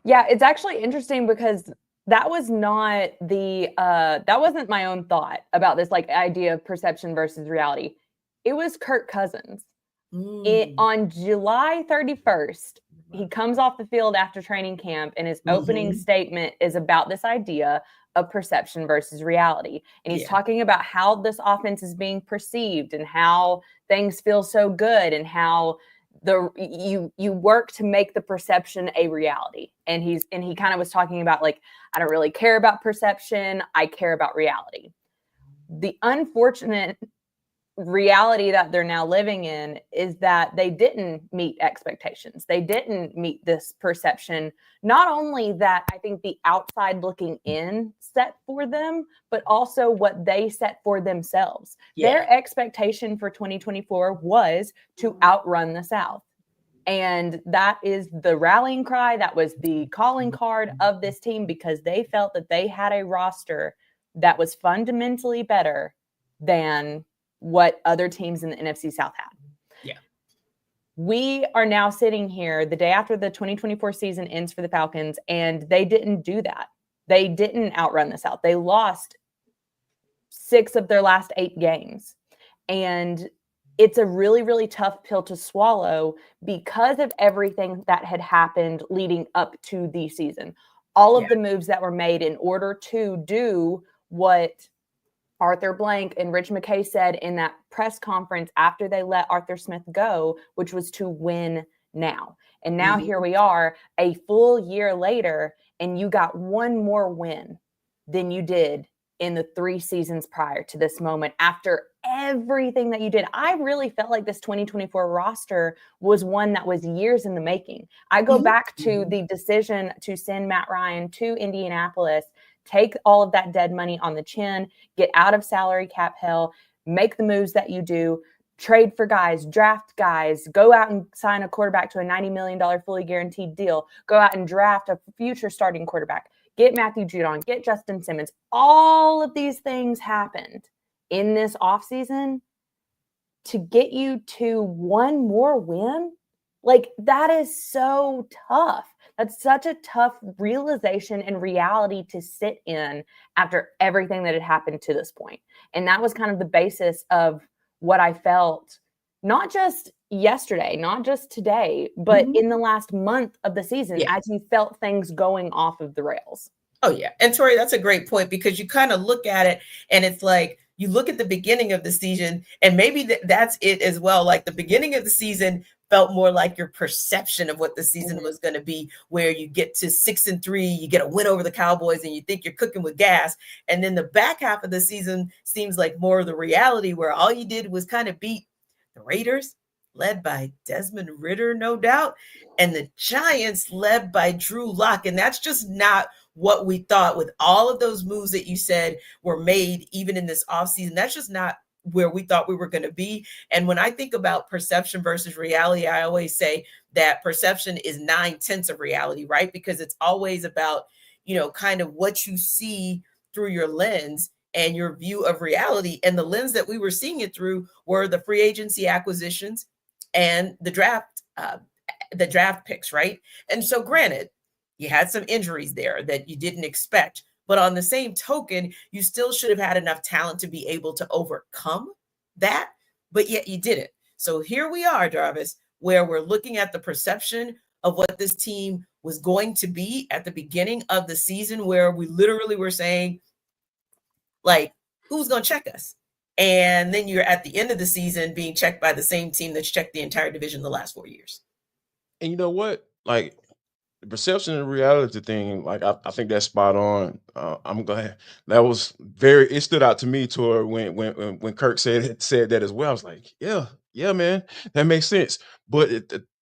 Yeah, it's actually interesting because that was not that wasn't my own thought about this, like, idea of perception versus reality. It was Kirk Cousins. On July 31st, he comes off the field after training camp, and his opening statement is about this idea of perception versus reality. And he's talking about how this offense is being perceived and how things feel so good and how you work to make the perception a reality. And he kind of was talking about, like, I don't really care about perception, I care about reality. The unfortunate reality that they're now living in is that they didn't meet expectations. They didn't meet this perception. Not only that, I think the outside looking in set for them, but also what they set for themselves. Their expectation for 2024 was to outrun the South. And that is the rallying cry. That was the calling card of this team, because they felt that they had a roster that was fundamentally better than what other teams in the NFC South had. Yeah. We are now sitting here the day after the 2024 season ends for the Falcons, and they didn't do that. They didn't outrun the South. They lost 6 of their last 8 games. And it's a really, really tough pill to swallow because of everything that had happened leading up to the season. All of the moves that were made in order to do what Arthur Blank and Rich McKay said in that press conference after they let Arthur Smith go, which was to win now. And now here we are a full year later, and you got one more win than you did in the 3 seasons prior to this moment after everything that you did. I really felt like this 2024 roster was one that was years in the making. I go back to the decision to send Matt Ryan to Indianapolis, take all of that dead money on the chin, get out of salary cap hell, make the moves that you do, trade for guys, draft guys, go out and sign a quarterback to a $90 million fully guaranteed deal, go out and draft a future starting quarterback, get Matthew Judon, get Justin Simmons. All of these things happened in this offseason to get you to one more win. Like, that is so tough. That's such a tough realization and reality to sit in after everything that had happened to this point. And that was kind of the basis of what I felt, not just yesterday, not just today, but in the last month of the season, as you felt things going off of the rails. Oh, yeah. And Tori, that's a great point, because you kind of look at it and it's like, you look at the beginning of the season, and maybe that's it as well. Like, the beginning of the season felt more like your perception of what the season was going to be, where you get to 6-3, you get a win over the Cowboys, and you think you're cooking with gas. And then the back half of the season seems like more of the reality, where all you did was kind of beat the Raiders, led by Desmond Ridder, no doubt, and the Giants, led by Drew Lock. And that's just not what we thought with all of those moves that you said were made, even in this offseason. That's just not where we thought we were going to be. And when I think about perception versus reality, I always say that perception is 9/10 of reality, right? Because it's always about, kind of what you see through your lens and your view of reality. And the lens that we were seeing it through were the free agency acquisitions and the draft picks, right? And so, granted, you had some injuries there that you didn't expect, but on the same token, you still should have had enough talent to be able to overcome that, but yet you didn't. So here we are, Jarvis, where we're looking at the perception of what this team was going to be at the beginning of the season, where we literally were saying, like, who's going to check us? And then you're at the end of the season being checked by the same team that's checked the entire division the last 4 years. And you know what? Like, the perception and reality thing, like, I think that's spot on. I'm glad that was it stood out to me, Tor, when Kirk said that as well. I was like, yeah, man, that makes sense. But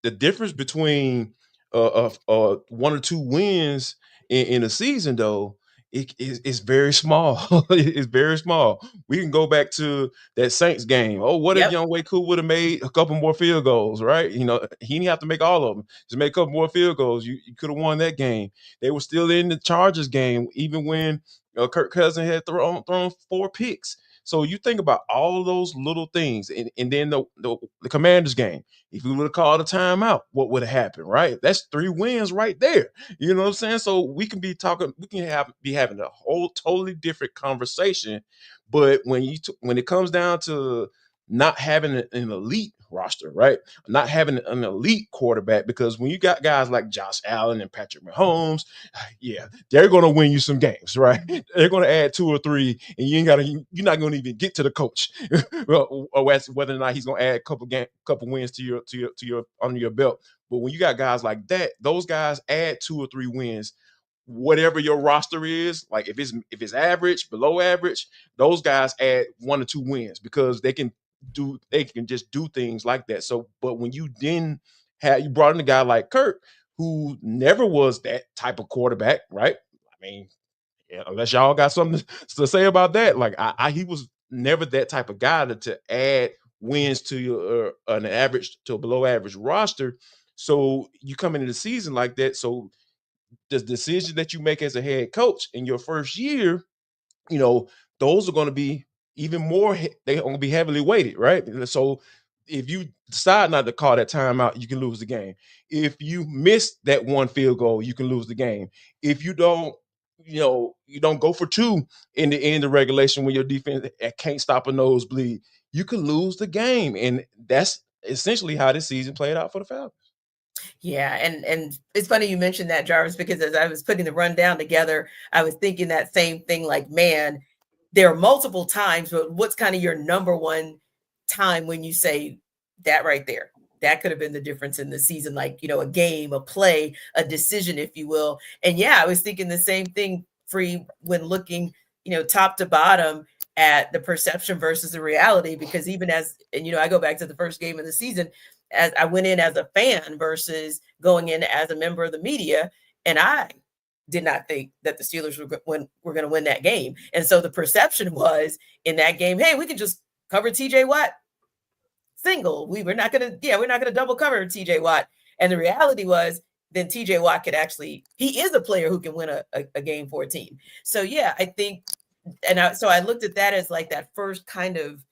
the difference between 1 or 2 wins in a season, though, it's very small. It's very small. We can go back to that Saints game. Oh, what if Younghoe Koo would have made a couple more field goals, right? He didn't have to make all of them. Just make a couple more field goals. You could have won that game. They were still in the Chargers game, even when Kirk Cousins had thrown 4 picks. So you think about all those little things, and then the Commanders game. If we would have called a timeout, what would have happened, right? That's 3 wins right there. You know what I'm saying? So we can be having a whole totally different conversation. But when it comes down to not having an elite roster, right? Not having an elite quarterback, because when you got guys like Josh Allen and Patrick Mahomes, yeah, they're going to win you some games, right? They're going to add 2 or 3, and you're not going to even get to the coach, or as whether or not he's going to add a couple wins to your under your belt. But when you got guys like that, those guys add 2 or 3 wins. Whatever your roster is, like if it's average, below average, those guys add 1 or 2 wins because they can just do things like that. So, but when you brought in a guy like Kirk, who never was that type of quarterback, right? I mean, yeah, unless y'all got something to say about that, like he was never that type of guy to add wins to your an average to a below average roster. So you come into the season like that. So the decision that you make as a head coach in your first year, those are going to be even more, they're going to be heavily weighted, right? So if you decide not to call that timeout, you can lose the game. If you miss that 1 field goal, you can lose the game. If you don't, you don't go for 2 in the end of regulation when your defense can't stop a nosebleed, you can lose the game. And that's essentially how this season played out for the Falcons. Yeah, and it's funny you mentioned that, Jarvis, because as I was putting the rundown together, I was thinking that same thing, like, man, there are multiple times, but what's kind of your number one time when you say that right there? That could have been the difference in the season, like, a game, a play, a decision, if you will. And yeah, I was thinking the same thing, Free, when looking, top to bottom at the perception versus the reality, because even I go back to the first game of the season, as I went in as a fan versus going in as a member of the media, and I did not think that the Steelers were going to win that game. And so the perception was in that game, hey, we can just cover TJ Watt single. We're not going to double cover TJ Watt. And the reality was then TJ Watt he is a player who can win a game for a team. So yeah, I think, so I looked at that as like that first kind of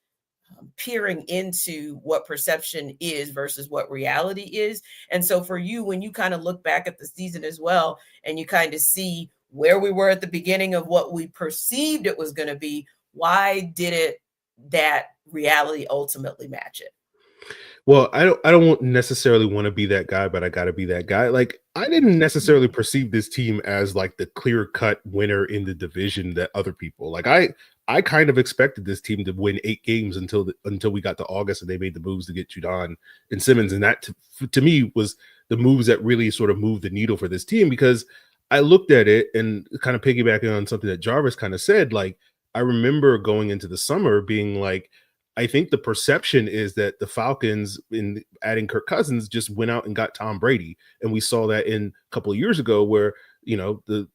peering into what perception is versus what reality is. And so for you, when you kind of look back at the season as well, and you kind of see where we were at the beginning of what we perceived it was going to be, why did that reality ultimately match it? Well, I don't necessarily want to be that guy, but I got to be that guy. Like, I didn't necessarily perceive this team as like the clear-cut winner in the division that other people. Like, I kind of expected this team to win 8 games until we got to August and they made the moves to get Judon and Simmons, and that to me was the moves that really sort of moved the needle for this team, because I looked at it and kind of piggybacking on something that Jarvis kind of said. Like, I remember going into the summer being like, I think the perception is that the Falcons, in adding Kirk Cousins, just went out and got Tom Brady. And we saw that in a couple of years ago where, the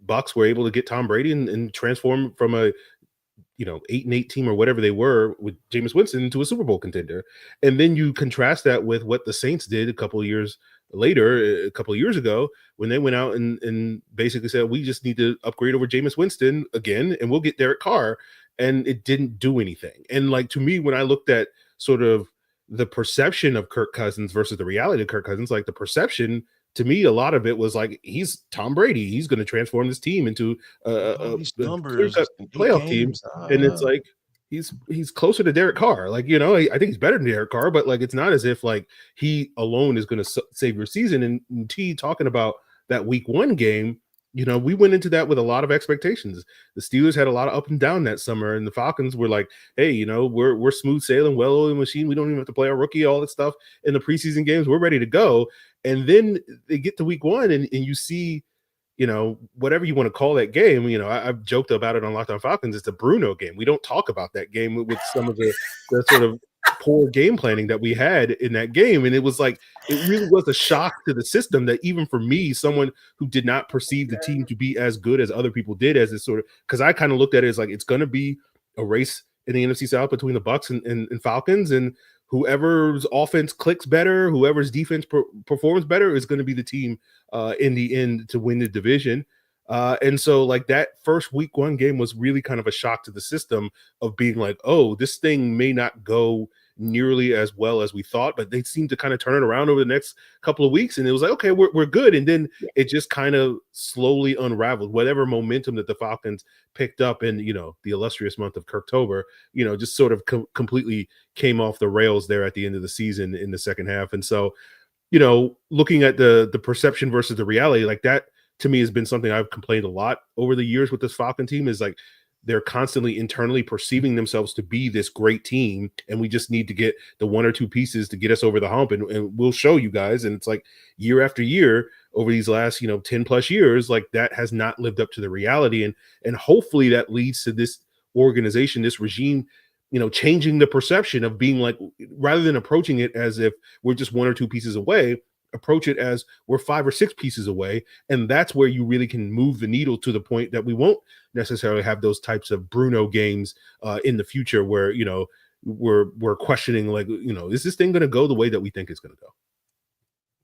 Bucs were able to get Tom Brady and transform from a 8-8 team or whatever they were with Jameis Winston into a Super Bowl contender. And then you contrast that with what the Saints did a couple of years ago, when they went out and basically said, we just need to upgrade over Jameis Winston again, and we'll get Derek Carr. And it didn't do anything. And like, to me, when I looked at sort of the perception of Kirk Cousins versus the reality of Kirk Cousins, like the perception, to me, a lot of it was like, he's Tom Brady. He's going to transform this team into a playoff team. And it's like, he's closer to Derek Carr. Like, I think he's better than Derek Carr, but like, it's not as if like he alone is going to save your season. And T talking about that week 1 game, we went into that with a lot of expectations. The Steelers had a lot of up and down that summer, and the Falcons were like, hey, we're smooth sailing, well-oiled machine. We don't even have to play our rookie, all that stuff in the preseason games. We're ready to go. And then they get to week 1 and you see, whatever you want to call that game. I've joked about it on Locked On Falcons. It's a Bruno game. We don't talk about that game with some of the sort of poor game planning that we had in that game. And it was like, it really was a shock to the system that even for me, someone who did not perceive the team to be as good as other people did, as this sort of, because I kind of looked at it as like, it's going to be a race in the NFC South between the Bucs and Falcons, and whoever's offense clicks better, whoever's defense performs better is going to be the team in the end to win the division. And so like that first week 1 game was really kind of a shock to the system of being like, oh, this thing may not go nearly as well as we thought, but they seemed to kind of turn it around over the next couple of weeks. And it was like, okay, we're good. And then it just kind of slowly unraveled. Whatever momentum that the Falcons picked up in, the illustrious month of Kirktober, just sort of completely came off the rails there at the end of the season in the second half. And so, looking at the perception versus the reality, like that to me has been something I've complained a lot over the years with this Falcon team, is like they're constantly internally perceiving themselves to be this great team, and we just need to get the one or two pieces to get us over the hump, and we'll show you guys. And it's like year after year over these last 10 plus years, like that has not lived up to the reality, and hopefully that leads to this organization, this regime, changing the perception of being like, rather than approaching it as if we're just one or two pieces away, approach it as we're 5 or 6 pieces away. And that's where you really can move the needle to the point that we won't necessarily have those types of Bruno games in the future where, we're questioning, like, is this thing going to go the way that we think it's going to go?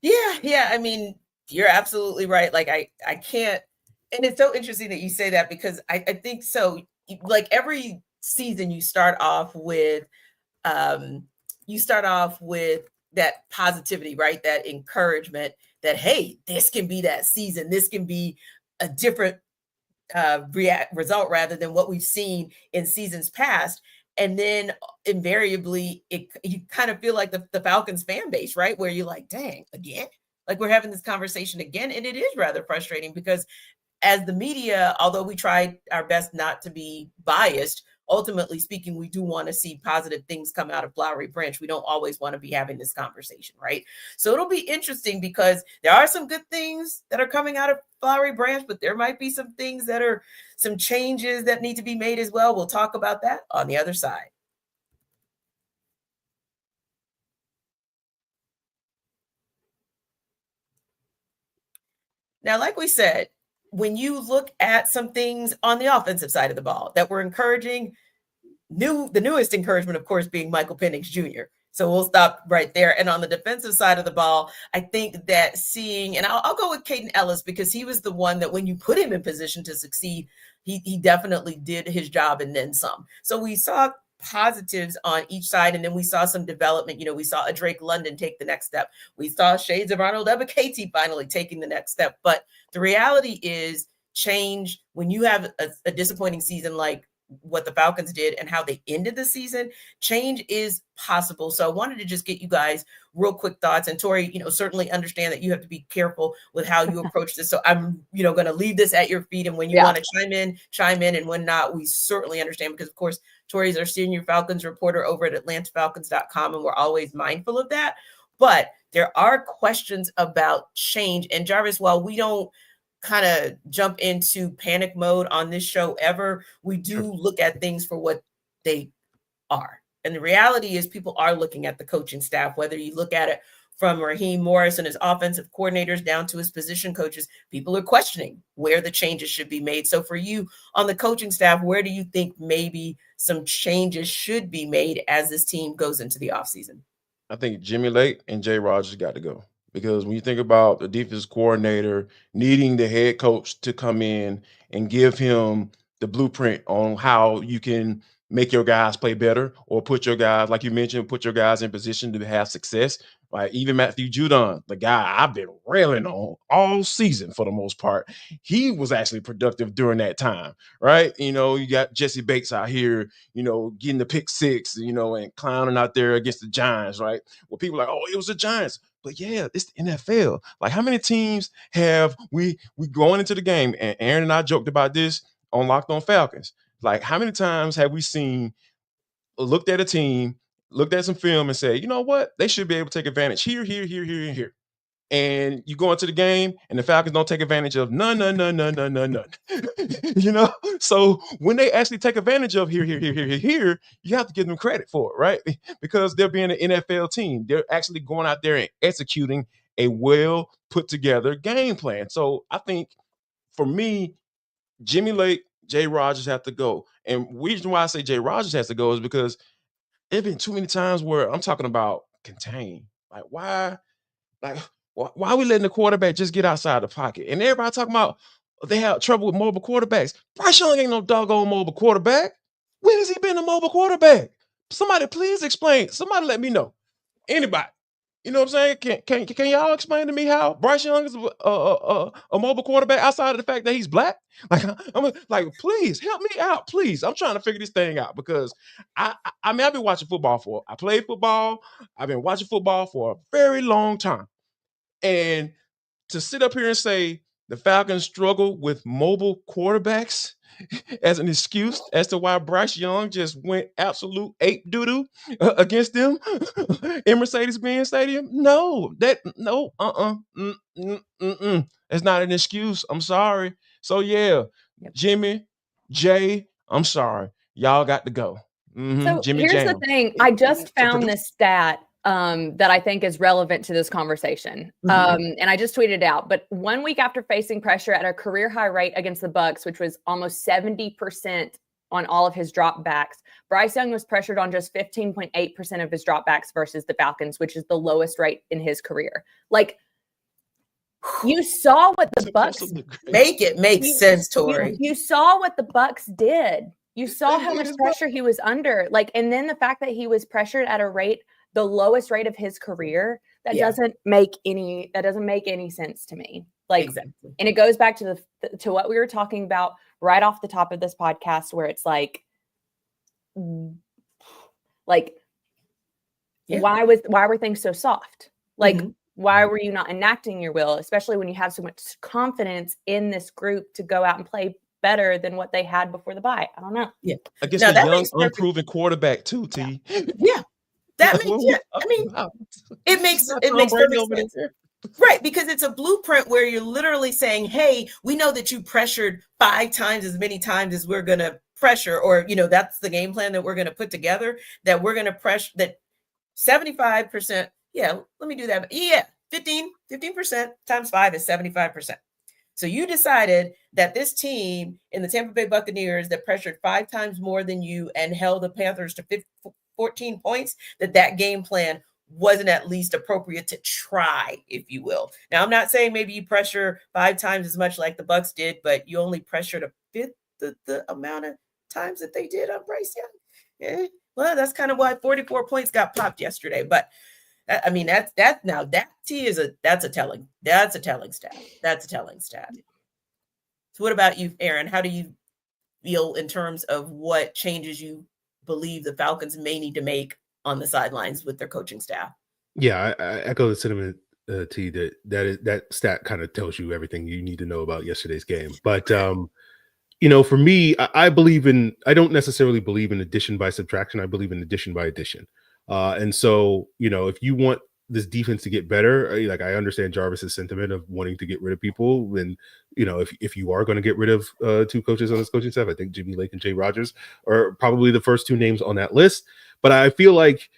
Yeah. I mean, you're absolutely right. Like I can't, and it's so interesting that you say that, because I think so, like every season you start off with that positivity, right? That encouragement that, hey, this can be that season. This can be a different result rather than what we've seen in seasons past. And then invariably, you kind of feel like the Falcons fan base, right? Where you're like, dang, again? Like we're having this conversation again. And it is rather frustrating because as the media, although we try our best not to be biased, ultimately speaking, we do want to see positive things come out of Flowery Branch. We don't always want to be having this conversation, right? So it'll be interesting because there are some good things that are coming out of Flowery Branch, but there might be some things that are some changes that need to be made as well. We'll talk about that on the other side. Now, like we said, when you look at some things on the offensive side of the ball that were encouraging, the newest encouragement, of course, being Michael Penix Jr. So we'll stop right there. And on the defensive side of the ball, I think that seeing, and I'll go with Caden Ellis, because he was the one that when you put him in position to succeed, he definitely did his job and then some. So we saw positives on each side, and then we saw some development. We saw a Drake London take the next step. We saw shades of Arnold Ebiketie finally taking the next step. But the reality is, change, when you have a disappointing season like what the Falcons did and how they ended the season, change is possible. So I wanted to just get you guys real quick thoughts. And Tori, certainly understand that you have to be careful with how you approach this. So I'm, going to leave this at your feet. And when you want to chime in. And when not, we certainly understand, because of course, Tori's our senior Falcons reporter over at AtlantaFalcons.com. And we're always mindful of that. But there are questions about change. And Jarvis, while we don't kind of jump into panic mode on this show ever, we do look at things for what they are. And the reality is, people are looking at the coaching staff, whether you look at it from Raheem Morris and his offensive coordinators down to his position coaches. People are questioning where the changes should be made. So for you on the coaching staff, where do you think maybe some changes should be made as this team goes into the offseason? I think Jimmy Lake and Jay Rogers got to go. Because when you think about the defense coordinator needing the head coach to come in and give him the blueprint on how you can make your guys play better, or put your guys, like you mentioned, put your guys in position to have success. Like even Matthew Judon, the guy I've been railing on all season for the most part, he was actually productive during that time, right? You got Jesse Bates out here, getting the pick six, and clowning out there against the Giants, right? Well, people are like, oh, it was the Giants. But yeah, it's the NFL. Like, how many teams have we going into the game? And Aaron and I joked about this on Locked On Falcons. Like, how many times have we looked at a team, looked at some film, and said, you know what? They should be able to take advantage here, here, here, here, and here. And you go into the game, and the Falcons don't take advantage of none. So when they actually take advantage of here, you have to give them credit for it, right? Because they're being an NFL team. They're actually going out there and executing a well put together game plan. So I think for me, Jimmy Lake, Jay Rogers have to go. And the reason why I say Jay Rogers has to go is because there's been too many times where I'm talking about contain. Like, why? Like, why are we letting the quarterback just get outside the pocket? And everybody talking about they have trouble with mobile quarterbacks. Bryce Young ain't no doggone mobile quarterback. When has he been a mobile quarterback? Somebody please explain. Somebody let me know. Anybody. You know what I'm saying? Can y'all explain to me how Bryce Young is a mobile quarterback outside of the fact that he's black? Like, I'm like, please help me out, please. I'm trying to figure this thing out because I mean, I've been watching football I played football. I've been watching football for a very long time. And to sit up here and say the Falcons struggle with mobile quarterbacks as an excuse as to why Bryce Young just went absolute ape doo-doo against them in Mercedes-Benz Stadium. No, that's not an excuse. I'm sorry. So yeah, Jimmy, Jay, I'm sorry. Y'all got to go. So Jimmy here's Jam. the thing. I just found this stat that I think is relevant to this conversation. And I just tweeted it out. But 1 week after facing pressure at a career high rate against the Bucs, which was almost 70% on all of his dropbacks, Bryce Young was pressured on just 15.8% of his dropbacks versus the Falcons, which is the lowest rate in his career. Like, you saw what the Bucs make it make sense, Tori. You saw what the Bucs did. You saw how much pressure he was under. Like, and then the fact that he was pressured at a rate, the lowest rate of his career, that doesn't make any sense to me. Like, exactly. And it goes back to what we were talking about right off the top of this podcast, where it's like why were things so soft? Like, why were you not enacting your will, especially when you have so much confidence in this group to go out and play better than what they had before the bye? I don't know. Yeah. Against a young, unproven quarterback too, T. Yeah. That makes it makes perfect sense. Right, because it's a blueprint where you're literally saying, hey, we know that you pressured 5 times as many times as we're going to pressure, or, that's the game plan that we're going to put together, that we're going to pressure that 75%. Yeah, let me do that. Yeah, 15% times 5 is 75%. So you decided that this team in the Tampa Bay Buccaneers that pressured 5 times more than you and held the Panthers to 14 points, that game plan wasn't at least appropriate to try, if you will. Now, I'm not saying maybe you pressure 5 times as much like the Bucs did, but you only pressured a fifth the amount of times that they did on Bryce Young. Yeah. Well, that's kind of why 44 points got popped yesterday. But I mean, that's a telling stat. That's a telling stat. So what about you, Aaron? How do you feel in terms of what changes you believe the Falcons may need to make on the sidelines with their coaching staff? Yeah, I echo the sentiment, T, that stat kind of tells you everything you need to know about yesterday's game. But for me, I don't necessarily believe in addition by subtraction. I believe in addition by addition. And so, if you want this defense to get better, like, I understand Jarvis's sentiment of wanting to get rid of people. And, if you are going to get rid of 2 coaches on this coaching staff, I think Jimmy Lake and Jay Rodgers are probably the first 2 names on that list. But I feel like,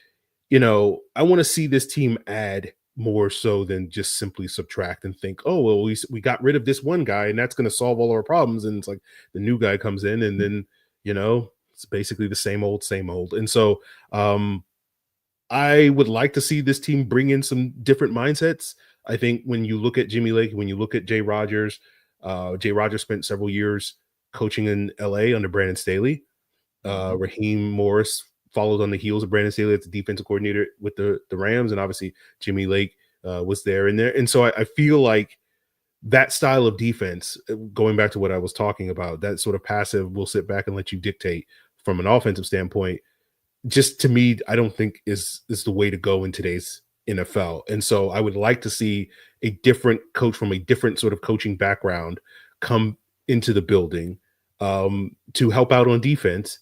I want to see this team add more so than just simply subtract and think, oh, well, we got rid of this one guy and that's going to solve all our problems. And it's like the new guy comes in and then, it's basically the same old. And so I would like to see this team bring in some different mindsets. I think when you look at Jimmy Lake, when you look at Jay Rodgers spent several years coaching in LA under Brandon Staley. Raheem Morris followed on the heels of Brandon Staley as the defensive coordinator with the Rams. And obviously Jimmy Lake was there. And so I feel like that style of defense, going back to what I was talking about, that sort of passive, we'll sit back and let you dictate from an offensive standpoint, just to me, I don't think is the way to go in today's NFL. And so I would like to see a different coach from a different sort of coaching background come into the building to help out on defense,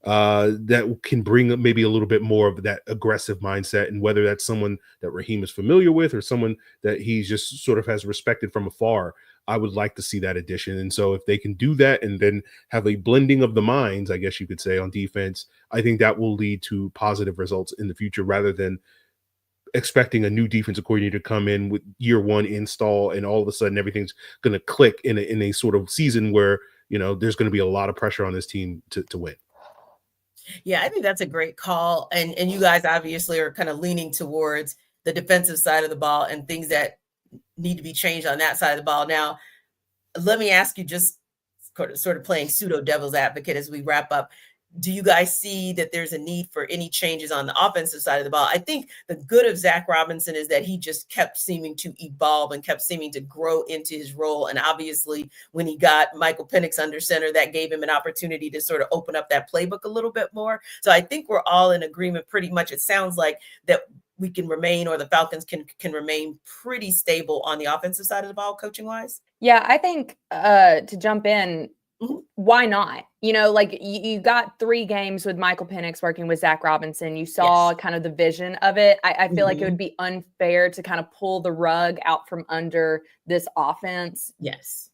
that can bring maybe a little bit more of that aggressive mindset. And whether that's someone that Raheem is familiar with or someone that he just sort of has respected from afar, I would like to see that addition. And so if they can do that and then have a blending of the minds, I guess you could say, on defense, I think that will lead to positive results in the future, rather than expecting a new defensive coordinator to come in with year 1 install and all of a sudden everything's going to click in a sort of season where, there's going to be a lot of pressure on this team to win. Yeah, I think that's a great call. And you guys obviously are kind of leaning towards the defensive side of the ball and things that need to be changed on that side of the ball. Now, let me ask you, just sort of playing pseudo devil's advocate as we wrap up. do you guys see that there's a need for any changes on the offensive side of the ball? I think the good of Zac Robinson is that he just kept seeming to evolve and kept seeming to grow into his role. And obviously, when he got Michael Penix under center, that gave him an opportunity to sort of open up that playbook a little bit more. So I think we're all in agreement pretty much. It sounds like that we can remain, or the Falcons can remain pretty stable on the offensive side of the ball, coaching wise. Yeah, I think to jump in, why not? You know, like you got 3 games with Michael Penix working with Zac Robinson. You saw kind of the vision of it. I feel like it would be unfair to kind of pull the rug out from under this offense. Yes.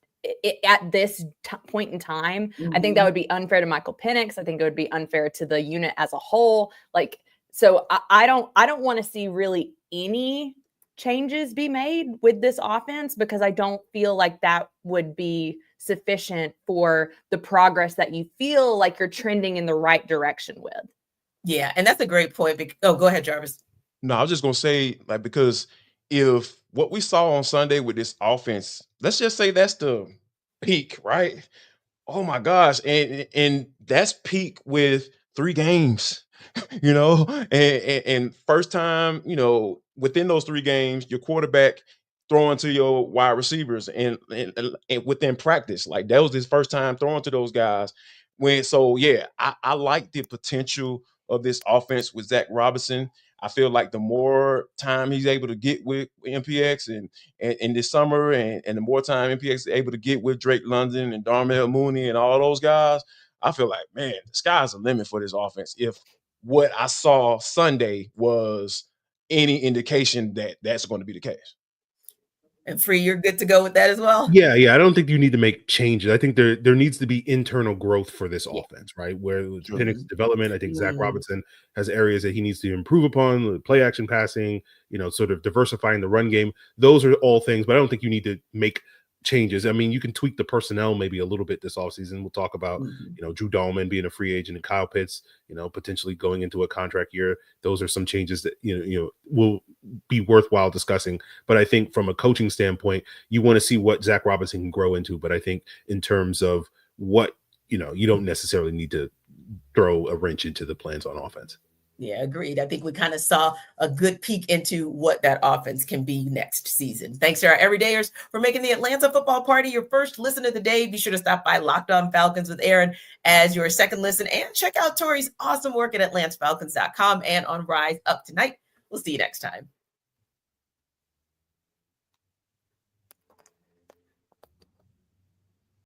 At this point in time, I think that would be unfair to Michael Penix. I think it would be unfair to the unit as a whole. Like, so I don't want to see really any changes be made with this offense, because I don't feel like that would be sufficient for the progress that you feel like you're trending in the right direction with. Yeah, and that's a great point. Oh, go ahead, Jarvis. No, I was just gonna say, like, because if what we saw on Sunday with this offense, let's just say that's the peak, right? Oh my gosh, and that's peak with 3 games, you know, and first time, you know, within those 3 games, your quarterback throwing to your wide receivers and within practice, like that was his first time throwing to those guys. I like the potential of this offense with Zac Robinson. I feel like the more time he's able to get with MPX and in this summer, and the more time MPX is able to get with Drake London and Darnell Mooney and all those guys, I feel like, man, the sky's the limit for this offense. If what I saw Sunday was any indication that that's going to be the case. And Free, you're good to go with that as well? Yeah. I don't think you need to make changes. I think there needs to be internal growth for this offense, right? Where with Penix development, I think Zac Robinson has areas that he needs to improve upon, play action passing, you know, sort of diversifying the run game. Those are all things, but I don't think you need to make changes. I mean, you can tweak the personnel maybe a little bit this offseason. We'll talk about, you know, Drew Dahlman being a free agent and Kyle Pitts, you know, potentially going into a contract year. Those are some changes that, you know, will be worthwhile discussing. But I think from a coaching standpoint, you want to see what Zac Robinson can grow into. But I think in terms of what, you know, you don't necessarily need to throw a wrench into the plans on offense. Yeah, agreed. I think we kind of saw a good peek into what that offense can be next season. Thanks to our everydayers for making the Atlanta Football Party your first listen of the day. Be sure to stop by Locked On Falcons with Aaron as your second listen, and check out Tori's awesome work at AtlantaFalcons.com and on Rise Up Tonight. We'll see you next time.